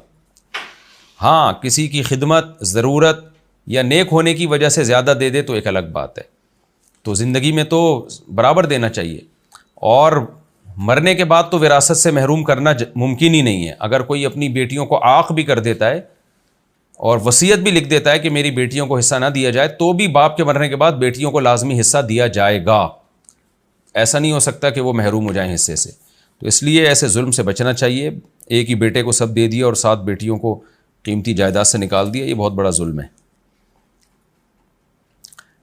ہاں کسی کی خدمت، ضرورت یا نیک ہونے کی وجہ سے زیادہ دے دے تو ایک الگ بات ہے. تو زندگی میں تو برابر دینا چاہیے، اور مرنے کے بعد تو وراثت سے محروم کرنا ممکن ہی نہیں ہے. اگر کوئی اپنی بیٹیوں کو عاق بھی کر دیتا ہے اور وصیت بھی لکھ دیتا ہے کہ میری بیٹیوں کو حصہ نہ دیا جائے، تو بھی باپ کے مرنے کے بعد بیٹیوں کو لازمی حصہ دیا جائے گا. ایسا نہیں ہو سکتا کہ وہ محروم ہو جائیں حصے سے. تو اس لیے ایسے ظلم سے بچنا چاہیے. ایک ہی بیٹے کو سب دے دیا اور 7 بیٹیوں کو قیمتی جائیداد سے نکال دیا، یہ بہت بڑا ظلم ہے.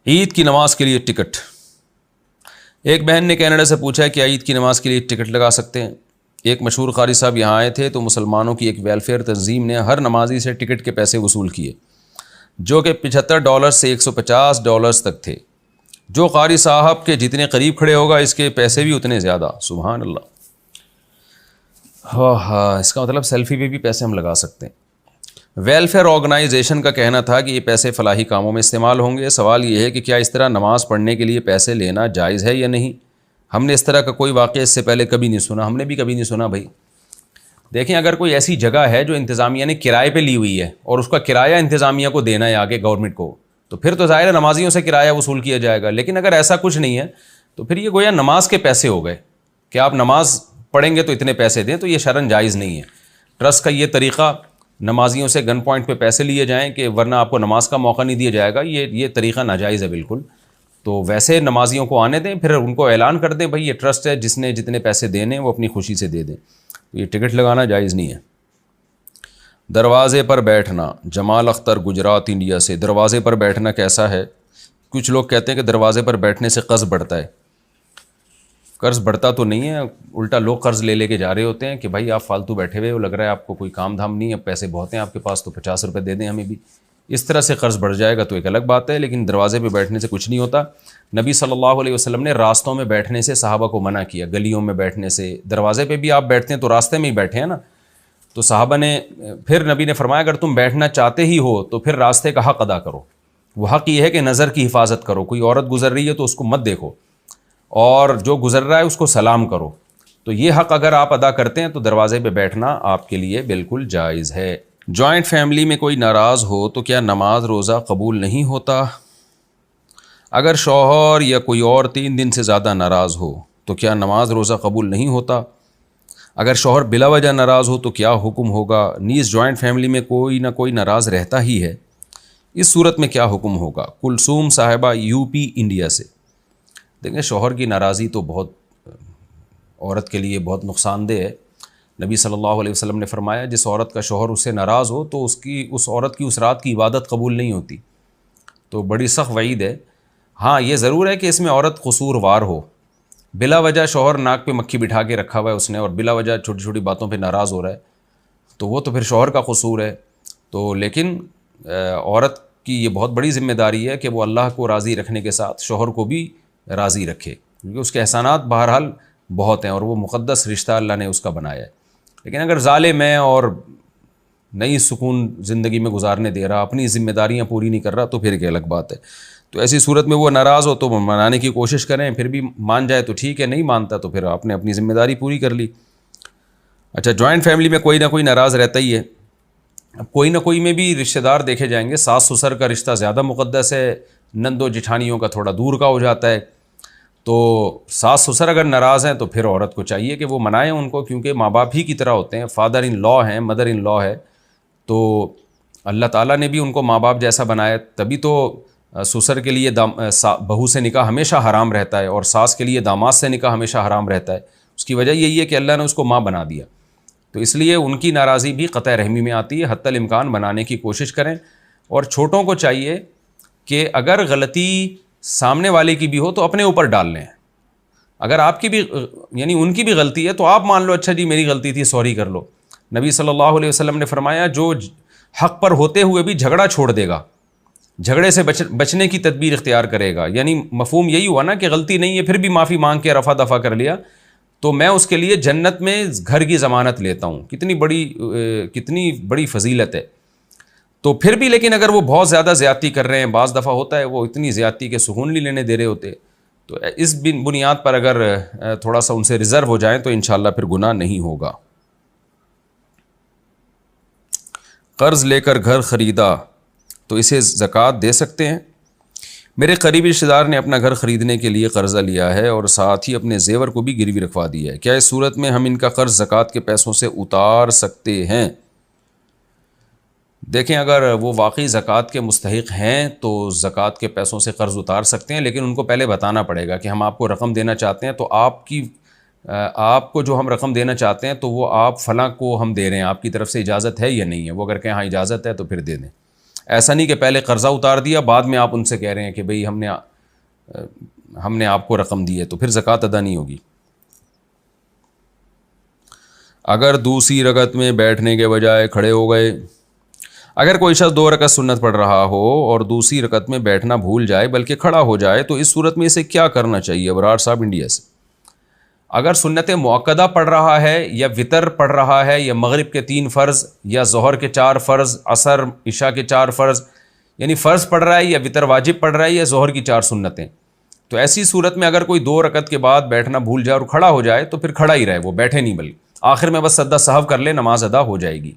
عید کی نماز کے لیے ٹکٹ. ایک بہن نے کینیڈا سے پوچھا ہے کہ عید کی نماز کے لیے ٹکٹ لگا سکتے ہیں؟ ایک مشہور قاری صاحب یہاں آئے تھے تو مسلمانوں کی ایک ویلفیئر تنظیم نے ہر نمازی سے ٹکٹ کے پیسے وصول کیے، جو کہ $75 سے $150 تک تھے. جو قاری صاحب کے جتنے قریب کھڑے ہوگا اس کے پیسے بھی اتنے زیادہ. سبحان اللہ. ہاں اس کا مطلب سیلفی پہ بھی پیسے ہم لگا سکتے ہیں. ویلفیئر آرگنائزیشن کا کہنا تھا کہ یہ پیسے فلاحی کاموں میں استعمال ہوں گے. سوال یہ ہے کہ کیا اس طرح نماز پڑھنے کے لیے پیسے لینا جائز ہے یا نہیں؟ ہم نے اس طرح کا کوئی واقعہ اس سے پہلے کبھی نہیں سنا. ہم نے بھی کبھی نہیں سنا بھائی. دیکھیں اگر کوئی ایسی جگہ ہے جو انتظامیہ نے کرائے پہ لی ہوئی ہے اور اس کا کرایہ انتظامیہ کو دینا ہے آگے گورنمنٹ کو, تو پھر تو ظاہر ہے نمازیوں سے کرایہ وصول کیا جائے گا. لیکن اگر ایسا کچھ نہیں ہے تو پھر یہ گویا نماز کے پیسے ہو گئے کہ آپ نماز پڑھیں گے تو اتنے پیسے دیں, تو یہ شرعاً جائز نہیں ہے. ٹرسٹ کا یہ طریقہ نمازیوں سے گن پوائنٹ پہ پیسے لیے جائیں کہ ورنہ آپ کو نماز کا موقع نہیں دیا جائے گا, یہ طریقہ ناجائز ہے بالکل. تو ویسے نمازیوں کو آنے دیں, پھر ان کو اعلان کر دیں بھائی یہ ٹرسٹ ہے, جس نے جتنے پیسے دینے وہ اپنی خوشی سے دے دیں. تو یہ ٹکٹ لگانا جائز نہیں ہے. دروازے پر بیٹھنا. جمال اختر گجرات انڈیا سے. دروازے پر بیٹھنا کیسا ہے؟ کچھ لوگ کہتے ہیں کہ دروازے پر بیٹھنے سے قرض بڑھتا ہے. قرض بڑھتا تو نہیں ہے, الٹا لوگ قرض لے کے جا رہے ہوتے ہیں کہ بھائی آپ فالتو بیٹھے ہوئے ہو, لگ رہا ہے آپ کو کوئی کام دھام نہیں ہے, پیسے بہت ہیں آپ کے پاس تو 50 روپے دے دیں ہمیں بھی. اس طرح سے قرض بڑھ جائے گا تو ایک الگ بات ہے, لیکن دروازے پہ بیٹھنے سے کچھ نہیں ہوتا. نبی صلی اللہ علیہ وسلم نے راستوں میں بیٹھنے سے صحابہ کو منع کیا, گلیوں میں بیٹھنے سے. دروازے پہ بھی آپ بیٹھتے ہیں تو راستے میں ہی بیٹھے ہیں نا, تو صحابہ نے پھر نبی نے فرمایا اگر تم بیٹھنا چاہتے ہی ہو تو پھر راستے کا حق ادا کرو. وہ حق یہ ہے کہ نظر کی حفاظت کرو. کوئی عورت گزر رہی ہے تو اس کو مت دیکھو, اور جو گزر رہا ہے اس کو سلام کرو. تو یہ حق اگر آپ ادا کرتے ہیں تو دروازے پہ بیٹھنا آپ کے لیے بالکل جائز ہے. جوائنٹ فیملی میں کوئی ناراض ہو تو کیا نماز روزہ قبول نہیں ہوتا؟ اگر شوہر یا کوئی اور 3 دن سے زیادہ ناراض ہو تو کیا نماز روزہ قبول نہیں ہوتا؟ اگر شوہر بلا وجہ ناراض ہو تو کیا حکم ہوگا؟ نیز جوائنٹ فیملی میں کوئی نہ کوئی ناراض رہتا ہی ہے, اس صورت میں کیا حکم ہوگا؟ کلثوم صاحبہ یو پی انڈیا سے. دیکھیں شوہر کی ناراضی تو بہت عورت کے لیے بہت نقصان دہ ہے. نبی صلی اللہ علیہ وسلم نے فرمایا جس عورت کا شوہر اس سے ناراض ہو تو اس عورت کی اس رات کی عبادت قبول نہیں ہوتی. تو بڑی سخت وعید ہے. ہاں یہ ضرور ہے کہ اس میں عورت قصوروار ہو. بلا وجہ شوہر ناک پہ مکھی بٹھا کے رکھا ہوا ہے اس نے, اور بلا وجہ چھوٹی چھوٹی باتوں پہ ناراض ہو رہا ہے, تو وہ تو پھر شوہر کا قصور ہے. تو لیکن عورت کی یہ بہت بڑی ذمہ داری ہے کہ وہ اللہ کو راضی رکھنے کے ساتھ شوہر کو بھی راضی رکھے, کیونکہ اس کے احسانات بہرحال بہت ہیں اور وہ مقدس رشتہ اللہ نے اس کا بنایا ہے. لیکن اگر ظالم ہے اور نئی سکون زندگی میں گزارنے دے رہا, اپنی ذمہ داریاں پوری نہیں کر رہا, تو پھر ایک الگ بات ہے. تو ایسی صورت میں وہ ناراض ہو تو منانے کی کوشش کریں, پھر بھی مان جائے تو ٹھیک ہے, نہیں مانتا تو پھر آپ نے اپنی ذمہ داری پوری کر لی. اچھا جوائنٹ فیملی میں کوئی نہ کوئی ناراض رہتا ہی ہے. اب کوئی نہ کوئی میں بھی رشتہ دار دیکھے جائیں گے. ساس سسر کا رشتہ زیادہ مقدس ہے, نند و جٹھانیوں کا تھوڑا دور کا ہو جاتا ہے. تو ساس سسر اگر ناراض ہیں تو پھر عورت کو چاہیے کہ وہ منائیں ان کو, کیونکہ ماں باپ ہی کی طرح ہوتے ہیں, فادر ان لا ہیں, مدر ان لا ہے. تو اللہ تعالیٰ نے بھی ان کو ماں باپ جیسا بنایا, تبھی تو سسر کے لیے بہو سے نکاح ہمیشہ حرام رہتا ہے اور ساس کے لیے داماد سے نکاح ہمیشہ حرام رہتا ہے. اس کی وجہ یہی ہے کہ اللہ نے اس کو ماں بنا دیا. تو اس لیے ان کی ناراضی بھی قطع رحمی میں آتی ہے. حتی الامکان بنانے کی کوشش کریں, اور چھوٹوں کو چاہیے کہ اگر غلطی سامنے والے کی بھی ہو تو اپنے اوپر ڈال لیں. اگر آپ کی بھی یعنی ان کی بھی غلطی ہے تو آپ مان لو اچھا جی میری غلطی تھی, سوری کر لو. نبی صلی اللہ علیہ وسلم نے فرمایا جو حق پر ہوتے ہوئے بھی جھگڑا چھوڑ دے گا, جھگڑے سے بچنے کی تدبیر اختیار کرے گا, یعنی مفہوم یہی ہوا نا کہ غلطی نہیں ہے پھر بھی معافی مانگ کے رفع دفع کر لیا, تو میں اس کے لیے جنت میں گھر کی ضمانت لیتا ہوں. کتنی بڑی فضیلت ہے. تو پھر بھی لیکن اگر وہ بہت زیادہ زیادتی کر رہے ہیں, بعض دفعہ ہوتا ہے وہ اتنی زیادتی کے سکون نہیں لینے دے رہے ہوتے, تو اس بنیاد پر اگر تھوڑا سا ان سے ریزرو ہو جائیں تو انشاءاللہ پھر گناہ نہیں ہوگا. قرض لے کر گھر خریدا تو اسے زکوٰۃ دے سکتے ہیں؟ میرے قریبی رشتہ دار نے اپنا گھر خریدنے کے لیے قرضہ لیا ہے اور ساتھ ہی اپنے زیور کو بھی گروی رکھوا دیا ہے. کیا اس صورت میں ہم ان کا قرض زکوٰۃ کے پیسوں سے اتار سکتے ہیں؟ دیکھیں اگر وہ واقعی زکوٰۃ کے مستحق ہیں تو زکوٰۃ کے پیسوں سے قرض اتار سکتے ہیں, لیکن ان کو پہلے بتانا پڑے گا کہ ہم آپ کو رقم دینا چاہتے ہیں, تو آپ کو جو ہم رقم دینا چاہتے ہیں تو وہ آپ فلاں کو ہم دے رہے ہیں, آپ کی طرف سے اجازت ہے یا نہیں ہے. وہ اگر کہیں ہاں اجازت ہے تو پھر دے دیں. ایسا نہیں کہ پہلے قرضہ اتار دیا بعد میں آپ ان سے کہہ رہے ہیں کہ بھئی ہم نے آپ کو رقم دی ہے, تو پھر زکوٰۃ ادا نہیں ہوگی. اگر دوسری رکعت میں بیٹھنے کے بجائے کھڑے ہو گئے, اگر کوئی شخص 2 رکعت سنت پڑھ رہا ہو اور دوسری رکعت میں بیٹھنا بھول جائے بلکہ کھڑا ہو جائے تو اس صورت میں اسے کیا کرنا چاہیے؟ ابرار صاحب انڈیا سے. اگر سنت مؤکدہ پڑھ رہا ہے یا وطر پڑھ رہا ہے یا مغرب کے 3 فرض یا ظہر کے 4 فرض، عصر عشاء کے 4 فرض، یعنی فرض پڑھ رہا ہے یا وطر واجب پڑھ رہا ہے یا ظہر کی 4 سنتیں، تو ایسی صورت میں اگر کوئی 2 رکعت کے بعد بیٹھنا بھول جائے اور کھڑا ہو جائے تو پھر کھڑا ہی رہے، وہ بیٹھے نہیں، بلکہ آخر میں بس سجدہ سہو کر لے، نماز ادا ہو جائے گی.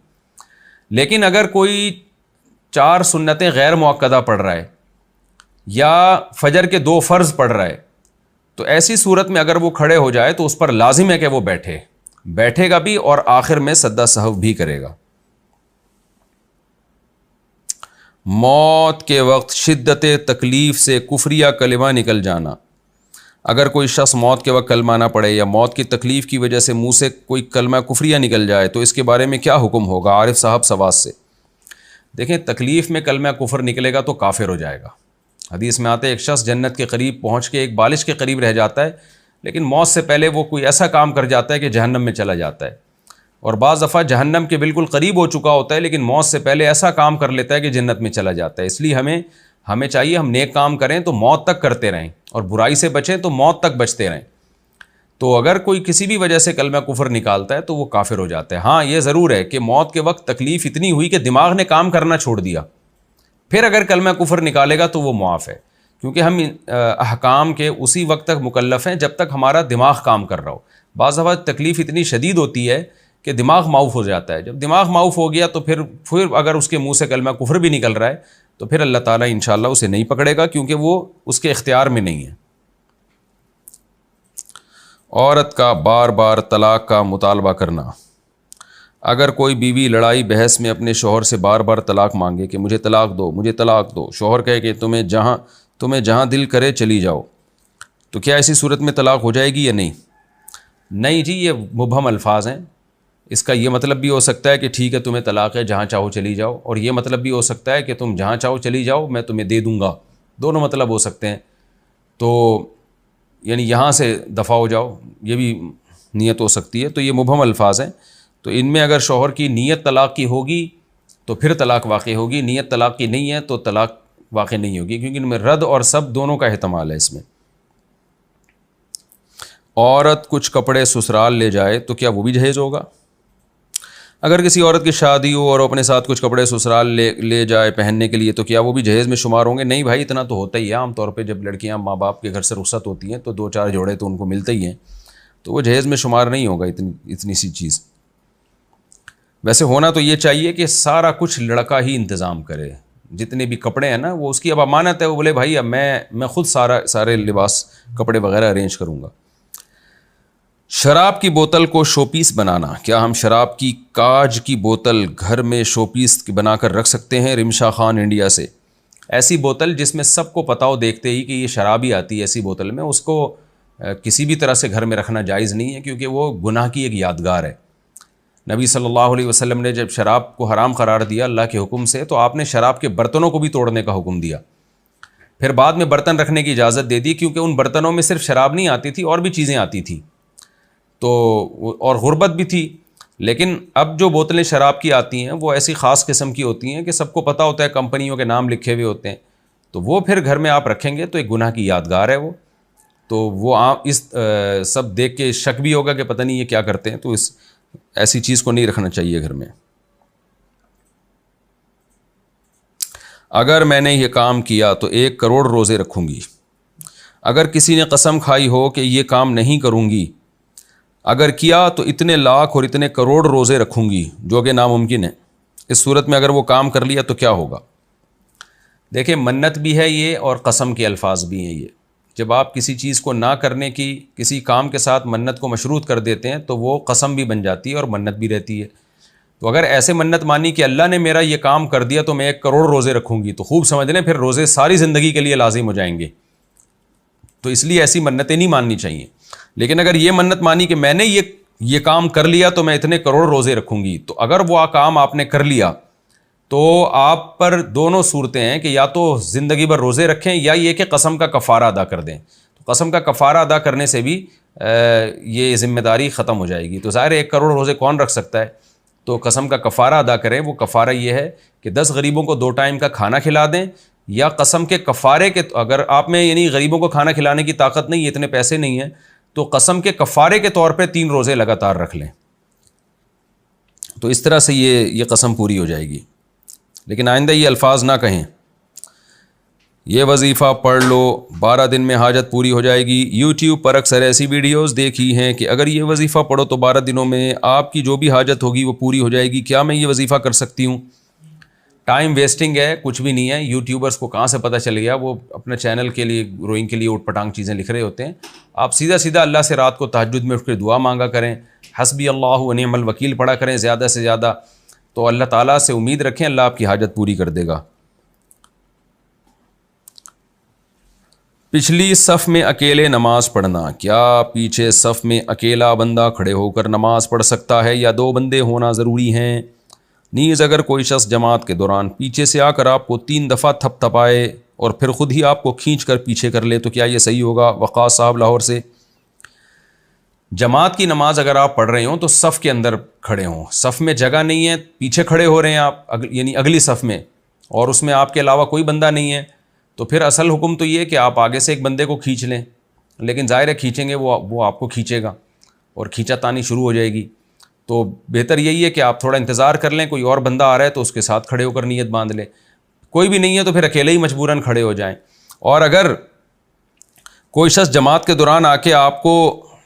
لیکن اگر کوئی 4 سنتیں غیر مؤکدہ پڑھ رہا ہے یا فجر کے 2 فرض پڑھ رہا ہے تو ایسی صورت میں اگر وہ کھڑے ہو جائے تو اس پر لازم ہے کہ وہ بیٹھے گا بھی اور آخر میں سجدہ سہو بھی کرے گا. موت کے وقت شدت تکلیف سے کفریہ کلمہ نکل جانا. اگر کوئی شخص موت کے وقت کلمہ نہ پڑھے یا موت کی تکلیف کی وجہ سے منہ سے کوئی کلمہ کفریہ نکل جائے تو اس کے بارے میں کیا حکم ہوگا؟ عارف صاحب سواس سے. دیکھیں، تکلیف میں کلمہ کفر نکلے گا تو کافر ہو جائے گا. حدیث میں آتا ہے ایک شخص جنت کے قریب پہنچ کے ایک بالش کے قریب رہ جاتا ہے لیکن موت سے پہلے وہ کوئی ایسا کام کر جاتا ہے کہ جہنم میں چلا جاتا ہے، اور بعض دفعہ جہنم کے بالکل قریب ہو چکا ہوتا ہے لیکن موت سے پہلے ایسا کام کر لیتا ہے کہ جنت میں چلا جاتا ہے. اس لیے ہمیں چاہیے ہم نیک کام کریں تو موت تک کرتے رہیں اور برائی سے بچیں تو موت تک بچتے رہیں. تو اگر کوئی کسی بھی وجہ سے کلمہ کفر نکالتا ہے تو وہ کافر ہو جاتا ہے. ہاں یہ ضرور ہے کہ موت کے وقت تکلیف اتنی ہوئی کہ دماغ نے کام کرنا چھوڑ دیا، پھر اگر کلمہ کفر نکالے گا تو وہ معاف ہے، کیونکہ ہم احکام کے اسی وقت تک مکلف ہیں جب تک ہمارا دماغ کام کر رہا ہو. بعض دفعہ تکلیف اتنی شدید ہوتی ہے کہ دماغ معاف ہو جاتا ہے. جب دماغ معاف ہو گیا تو پھر اگر اس کے منہ سے کلمہ کفر بھی نکل رہا ہے تو پھر اللہ تعالیٰ انشاءاللہ اسے نہیں پکڑے گا، کیونکہ وہ اس کے اختیار میں نہیں ہے. عورت کا بار بار طلاق کا مطالبہ کرنا. اگر کوئی بیوی لڑائی بحث میں اپنے شوہر سے بار بار طلاق مانگے کہ مجھے طلاق دو مجھے طلاق دو، شوہر کہے کہ تمہیں جہاں دل کرے چلی جاؤ، تو کیا ایسی صورت میں طلاق ہو جائے گی یا نہیں؟ نہیں جی، یہ مبہم الفاظ ہیں. اس کا یہ مطلب بھی ہو سکتا ہے کہ ٹھیک ہے تمہیں طلاق ہے، جہاں چاہو چلی جاؤ، اور یہ مطلب بھی ہو سکتا ہے کہ تم جہاں چاہو چلی جاؤ میں تمہیں دے دوں گا. دونوں مطلب ہو سکتے ہیں. تو یعنی یہاں سے دفع ہو جاؤ، یہ بھی نیت ہو سکتی ہے. تو یہ مبہم الفاظ ہیں. تو ان میں اگر شوہر کی نیت طلاق کی ہوگی تو پھر طلاق واقع ہوگی، نیت طلاق کی نہیں ہے تو طلاق واقع نہیں ہوگی، کیونکہ ان میں رد اور سب دونوں کا احتمال ہے. اس میں عورت کچھ کپڑے سسرال لے جائے تو کیا وہ بھی جہیز ہوگا؟ اگر کسی عورت کی شادی ہو اور اپنے ساتھ کچھ کپڑے سسرال لے جائے پہننے کے لیے تو کیا وہ بھی جہیز میں شمار ہوں گے؟ نہیں بھائی، اتنا تو ہوتا ہی ہے. عام طور پہ جب لڑکیاں ماں باپ کے گھر سے رخصت ہوتی ہیں تو 2-4 جوڑے تو ان کو ملتے ہی ہیں، تو وہ جہیز میں شمار نہیں ہوگا اتنی سی چیز. ویسے ہونا تو یہ چاہیے کہ سارا کچھ لڑکا ہی انتظام کرے، جتنے بھی کپڑے ہیں نا وہ اس کی اب امانت ہے. وہ بولے بھائی اب میں خود سارے لباس کپڑے وغیرہ ارینج کروں گا. شراب کی بوتل کو شو پیس بنانا. کیا ہم شراب کی کاج کی بوتل گھر میں شو پیس بنا کر رکھ سکتے ہیں؟ رمشا خان انڈیا سے. ایسی بوتل جس میں سب کو پتہ ہو دیکھتے ہی کہ یہ شراب ہی آتی ہے، ایسی بوتل میں اس کو کسی بھی طرح سے گھر میں رکھنا جائز نہیں ہے، کیونکہ وہ گناہ کی ایک یادگار ہے. نبی صلی اللہ علیہ وسلم نے جب شراب کو حرام قرار دیا اللہ کے حکم سے تو آپ نے شراب کے برتنوں کو بھی توڑنے کا حکم دیا. پھر بعد میں برتن رکھنے کی اجازت دے دی، کیونکہ ان برتنوں میں صرف شراب نہیں آتی تھی اور بھی چیزیں آتی تھیں تو اور غربت بھی تھی. لیکن اب جو بوتلیں شراب کی آتی ہیں وہ ایسی خاص قسم کی ہوتی ہیں کہ سب کو پتہ ہوتا ہے، کمپنیوں کے نام لکھے ہوئے ہوتے ہیں، تو وہ پھر گھر میں آپ رکھیں گے تو ایک گناہ کی یادگار ہے وہ. تو وہ آپ اس سب دیکھ کے شک بھی ہوگا کہ پتہ نہیں یہ کیا کرتے ہیں، تو ایسی چیز کو نہیں رکھنا چاہیے گھر میں. اگر میں نے یہ کام کیا تو 1 کروڑ روزے رکھوں گی. اگر کسی نے قسم کھائی ہو کہ یہ کام نہیں کروں گی، اگر کیا تو اتنے لاکھ اور اتنے کروڑ روزے رکھوں گی، جو کہ ناممکن ہے. اس صورت میں اگر وہ کام کر لیا تو کیا ہوگا؟ دیکھیں، منت بھی ہے یہ اور قسم کے الفاظ بھی ہیں یہ. جب آپ کسی چیز کو نہ کرنے کی کسی کام کے ساتھ منت کو مشروط کر دیتے ہیں تو وہ قسم بھی بن جاتی ہے اور منت بھی رہتی ہے. تو اگر ایسے منت مانی کہ اللہ نے میرا یہ کام کر دیا تو میں 1 کروڑ روزے رکھوں گی، تو خوب سمجھ لیں پھر روزے ساری زندگی کے لیے لازم ہو جائیں گے. تو اس لیے ایسی منتیں نہیں ماننی چاہیے. لیکن اگر یہ منت مانی کہ میں نے یہ کام کر لیا تو میں اتنے کروڑ روزے رکھوں گی، تو اگر وہ کام آپ نے کر لیا تو آپ پر دونوں صورتیں ہیں کہ یا تو زندگی بھر روزے رکھیں یا یہ کہ قسم کا کفارہ ادا کر دیں. تو قسم کا کفارہ ادا کرنے سے بھی یہ ذمہ داری ختم ہو جائے گی. تو ظاہر ہے 1 کروڑ روزے کون رکھ سکتا ہے، تو قسم کا کفارہ ادا کریں. وہ کفارہ یہ ہے کہ 10 غریبوں کو 2 ٹائم کا کھانا کھلا دیں، یا قسم کے کفارے کے، اگر آپ میں یعنی غریبوں کو کھانا کھلانے کی طاقت نہیں ہے، اتنے پیسے نہیں ہیں، تو قسم کے کفارے کے طور پہ 3 روزے لگاتار رکھ لیں. تو اس طرح سے یہ قسم پوری ہو جائے گی. لیکن آئندہ یہ الفاظ نہ کہیں یہ وظیفہ پڑھ لو 12 دن میں حاجت پوری ہو جائے گی. یوٹیوب پر اکثر ایسی ویڈیوز دیکھی ہیں کہ اگر یہ وظیفہ پڑھو تو 12 دنوں میں آپ کی جو بھی حاجت ہوگی وہ پوری ہو جائے گی. کیا میں یہ وظیفہ کر سکتی ہوں؟ ٹائم ویسٹنگ ہے، کچھ بھی نہیں ہے. یوٹیوبرز کو کہاں سے پتہ چل گیا، وہ اپنے چینل کے لیے گروئنگ کے لیے اوٹ پٹانگ چیزیں لکھ رہے ہوتے ہیں. آپ سیدھا اللہ سے رات کو تہجد میں اٹھ کے دعا مانگا کریں، حسبی اللہ و نعم الوکیل پڑھا کریں زیادہ سے زیادہ، تو اللہ تعالیٰ سے امید رکھیں اللہ آپ کی حاجت پوری کر دے گا. پچھلی صف میں اکیلے نماز پڑھنا، کیا پیچھے صف میں اکیلا بندہ کھڑے ہو کر نماز پڑھ سکتا ہے یا 2 بندے ہونا ضروری ہیں؟ نیز اگر کوئی شخص جماعت کے دوران پیچھے سے آ کر آپ کو 3 دفعہ تھپ تھپائے اور پھر خود ہی آپ کو کھینچ کر پیچھے کر لے تو کیا یہ صحیح ہوگا؟ وقاص صاحب لاہور سے. جماعت کی نماز اگر آپ پڑھ رہے ہوں تو صف کے اندر کھڑے ہوں، صف میں جگہ نہیں ہے، پیچھے کھڑے ہو رہے ہیں آپ یعنی اگلی صف میں، اور اس میں آپ کے علاوہ کوئی بندہ نہیں ہے، تو پھر اصل حکم تو یہ ہے کہ آپ آگے سے ایک بندے کو کھینچ لیں. لیکن ظاہر ہے کھینچیں گے وہ آپ کو کھینچے گا اور کھینچا تانی شروع ہو جائے گی. تو بہتر یہی ہے کہ آپ تھوڑا انتظار کر لیں، کوئی اور بندہ آ رہا ہے تو اس کے ساتھ کھڑے ہو کر نیت باندھ لیں. کوئی بھی نہیں ہے تو پھر اکیلے ہی مجبوراً کھڑے ہو جائیں. اور اگر کوئی شخص جماعت کے دوران آ کے آپ کو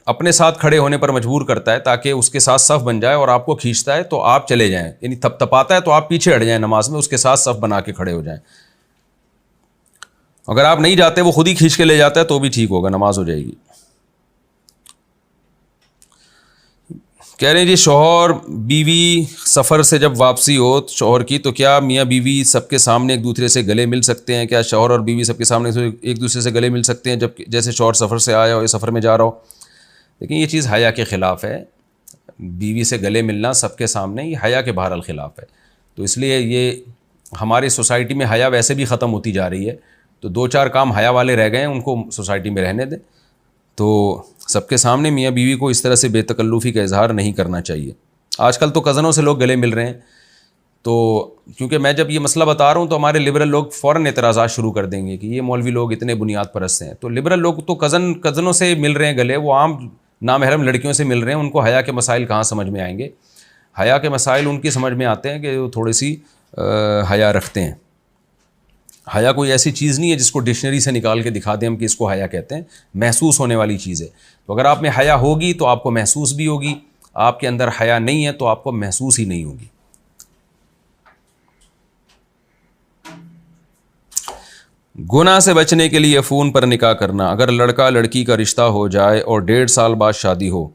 اپنے ساتھ کھڑے ہونے پر مجبور کرتا ہے تاکہ اس کے ساتھ صف بن جائے اور آپ کو کھینچتا ہے تو آپ چلے جائیں، یعنی تھپ تھپاتا ہے تو آپ پیچھے ہٹ جائیں نماز میں، اس کے ساتھ صف بنا کے کھڑے ہو جائیں. اگر آپ نہیں جاتے وہ خود ہی کھینچ کے لے جاتا ہے تو بھی ٹھیک ہوگا، نماز ہو جائے گی. کہہ رہے ہیں جی شوہر بیوی سفر سے جب واپسی ہو شوہر کی تو کیا میاں بیوی سب کے سامنے ایک دوسرے سے گلے مل سکتے ہیں؟ کیا شوہر اور بیوی سب کے سامنے ایک دوسرے سے گلے مل سکتے ہیں جب جیسے شوہر سفر سے آیا ہو یا سفر میں جا رہا ہو؟ لیکن یہ چیز حیا کے خلاف ہے. بیوی سے گلے ملنا سب کے سامنے یہ حیا کے بہرحال خلاف ہے. تو اس لیے یہ ہماری سوسائٹی میں حیا ویسے بھی ختم ہوتی جا رہی ہے، تو 2-4 کام حیا والے رہ گئے ہیں، ان کو سوسائٹی میں رہنے دیں. تو سب کے سامنے میاں بیوی کو اس طرح سے بے تکلفی کا اظہار نہیں کرنا چاہیے. آج کل تو کزنوں سے لوگ گلے مل رہے ہیں، تو کیونکہ میں جب یہ مسئلہ بتا رہا ہوں تو ہمارے لبرل لوگ فوراً اعتراضات شروع کر دیں گے کہ یہ مولوی لوگ اتنے بنیاد پرست ہیں. تو لبرل لوگ تو کزنوں سے مل رہے ہیں گلے، وہ عام نامحرم لڑکیوں سے مل رہے ہیں، ان کو حیا کے مسائل کہاں سمجھ میں آئیں گے؟ حیا کے مسائل ان کی سمجھ میں آتے ہیں کہ وہ تھوڑی سی حیا رکھتے ہیں. حیا کوئی ایسی چیز نہیں ہے جس کو ڈکشنری سے نکال کے دکھا دیں ہم کہ اس کو حیا کہتے ہیں، محسوس ہونے والی چیز ہے. تو اگر آپ میں حیا ہوگی تو آپ کو محسوس بھی ہوگی، آپ کے اندر حیا نہیں ہے تو آپ کو محسوس ہی نہیں ہوگی. گناہ سے بچنے کے لیے فون پر نکاح کرنا، اگر لڑکا لڑکی کا رشتہ ہو جائے اور 1.5 سال بعد شادی ہو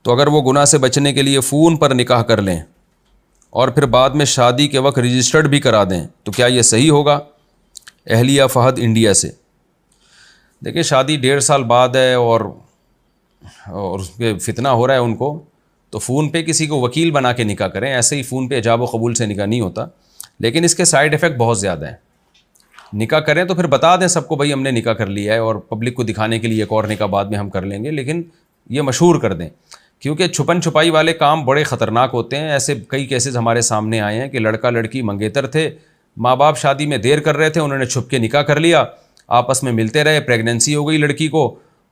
تو اگر وہ گناہ سے بچنے کے لیے فون پر نکاح کر لیں اور پھر بعد میں شادی کے وقت رجسٹرڈ بھی کرا دیں تو کیا یہ صحیح ہوگا؟ اہلیہ فہد انڈیا سے. دیکھیں شادی 1.5 سال بعد ہے اور اس پہ فتنہ ہو رہا ہے ان کو، تو فون پہ کسی کو وکیل بنا کے نکاح کریں. ایسے ہی فون پہ ایجاب و قبول سے نکاح نہیں ہوتا، لیکن اس کے سائیڈ ایفیکٹ بہت زیادہ ہیں. نکاح کریں تو پھر بتا دیں سب کو بھائی ہم نے نکاح کر لیا ہے، اور پبلک کو دکھانے کے لیے ایک اور نکاح بعد میں ہم کر لیں گے، لیکن یہ مشہور کر دیں، کیونکہ چھپن چھپائی والے کام بڑے خطرناک ہوتے ہیں. ایسے کئی کیسز ہمارے سامنے آئے ہیں کہ لڑکا لڑکی منگیتر تھے، ماں باپ شادی میں دیر کر رہے تھے، انہوں نے چھپ کے نکاح کر لیا، آپس میں ملتے رہے، پریگنینسی ہو گئی لڑکی کو،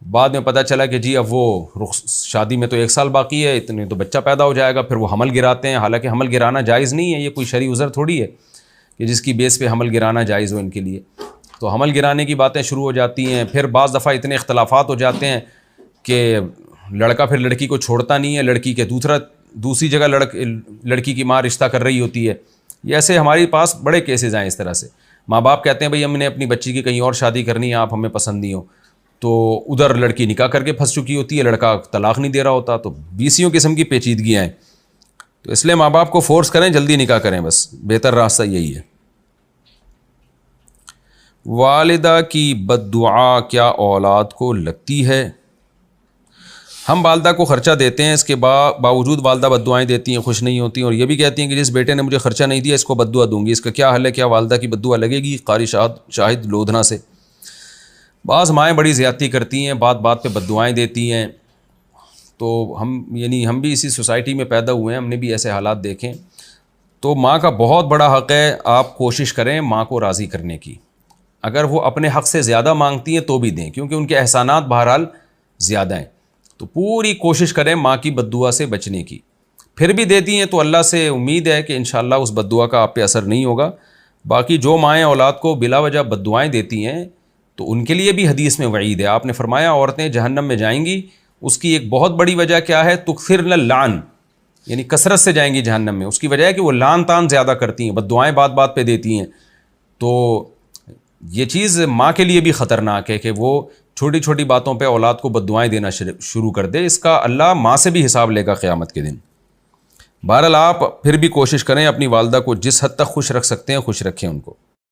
بعد میں پتہ چلا کہ جی اب وہ شادی میں تو 1 سال باقی ہے، اتنے تو بچہ پیدا ہو جائے گا. پھر وہ حمل گراتے ہیں، حالانکہ حمل گرانا جائز نہیں ہے، یہ کوئی شرعی عذر تھوڑی ہے کہ جس کی بیس پہ حمل گرانا جائز ہو ان کے لیے. تو حمل گرانے کی باتیں شروع ہو جاتی ہیں. پھر بعض دفعہ اتنے اختلافات ہو جاتے ہیں کہ لڑکا پھر لڑکی کو چھوڑتا نہیں ہے، لڑکی کے دوسری جگہ لڑکی کی ماں رشتہ کر رہی ہوتی ہے. یہ ایسے ہمارے پاس بڑے کیسز آئے اس طرح سے. ماں باپ کہتے ہیں بھئی ہم نے اپنی بچی کی کہیں اور شادی کرنی ہے، آپ ہمیں پسند نہیں ہو، تو ادھر لڑکی نکاح کر کے پھنس چکی ہوتی ہے، لڑکا طلاق نہیں دے رہا ہوتا. تو 20 قسم کی پیچیدگیاں ہیں. تو اس لیے ماں باپ کو فورس کریں جلدی نکاح کریں، بس بہتر راستہ یہی ہے. والدہ کی بد دعا کیا اولاد کو لگتی ہے؟ ہم والدہ کو خرچہ دیتے ہیں، اس کے باوجود والدہ بد دعائیں دیتی ہیں، خوش نہیں ہوتی ہیں، اور یہ بھی کہتی ہیں کہ جس بیٹے نے مجھے خرچہ نہیں دیا اس کو بد دعا دوں گی. اس کا کیا حل ہے؟ کیا والدہ کی بد دعا لگے گی؟ قاری شاہد لودھنا سے. بعض مائیں بڑی زیادتی کرتی ہیں، بات بات پہ بد دعائیں دیتی ہیں. تو ہم بھی اسی سوسائٹی میں پیدا ہوئے ہیں، ہم نے بھی ایسے حالات دیکھیں. تو ماں کا بہت بڑا حق ہے، آپ کوشش کریں ماں کو راضی کرنے کی. اگر وہ اپنے حق سے زیادہ مانگتی ہیں تو بھی دیں، کیونکہ ان کے احسانات بہرحال زیادہ ہیں. تو پوری کوشش کریں ماں کی بد دعا سے بچنے کی. پھر بھی دیتی ہیں تو اللہ سے امید ہے کہ انشاءاللہ اس بد دعا کا آپ پہ اثر نہیں ہوگا. باقی جو مائیں اولاد کو بلا وجہ بد دعائیں دیتی ہیں تو ان کے لیے بھی حدیث میں وعید ہے. آپ نے فرمایا عورتیں جہنم میں جائیں گی، اس کی ایک بہت بڑی وجہ کیا ہے؟ تکثرن اللعن، یعنی کثرت سے جائیں گی جہنم میں. اس کی وجہ ہے کہ وہ لعن تان زیادہ کرتی ہیں، بد دعائیں بات بات پہ دیتی ہیں. تو یہ چیز ماں کے لیے بھی خطرناک ہے کہ وہ چھوٹی چھوٹی باتوں پہ اولاد کو بد دعائیں دینا شروع کر دے. اس کا اللہ ماں سے بھی حساب لے گا قیامت کے دن. بہرحال آپ پھر بھی کوشش کریں اپنی والدہ کو جس حد تک خوش رکھ سکتے ہیں خوش رکھیں ان کو.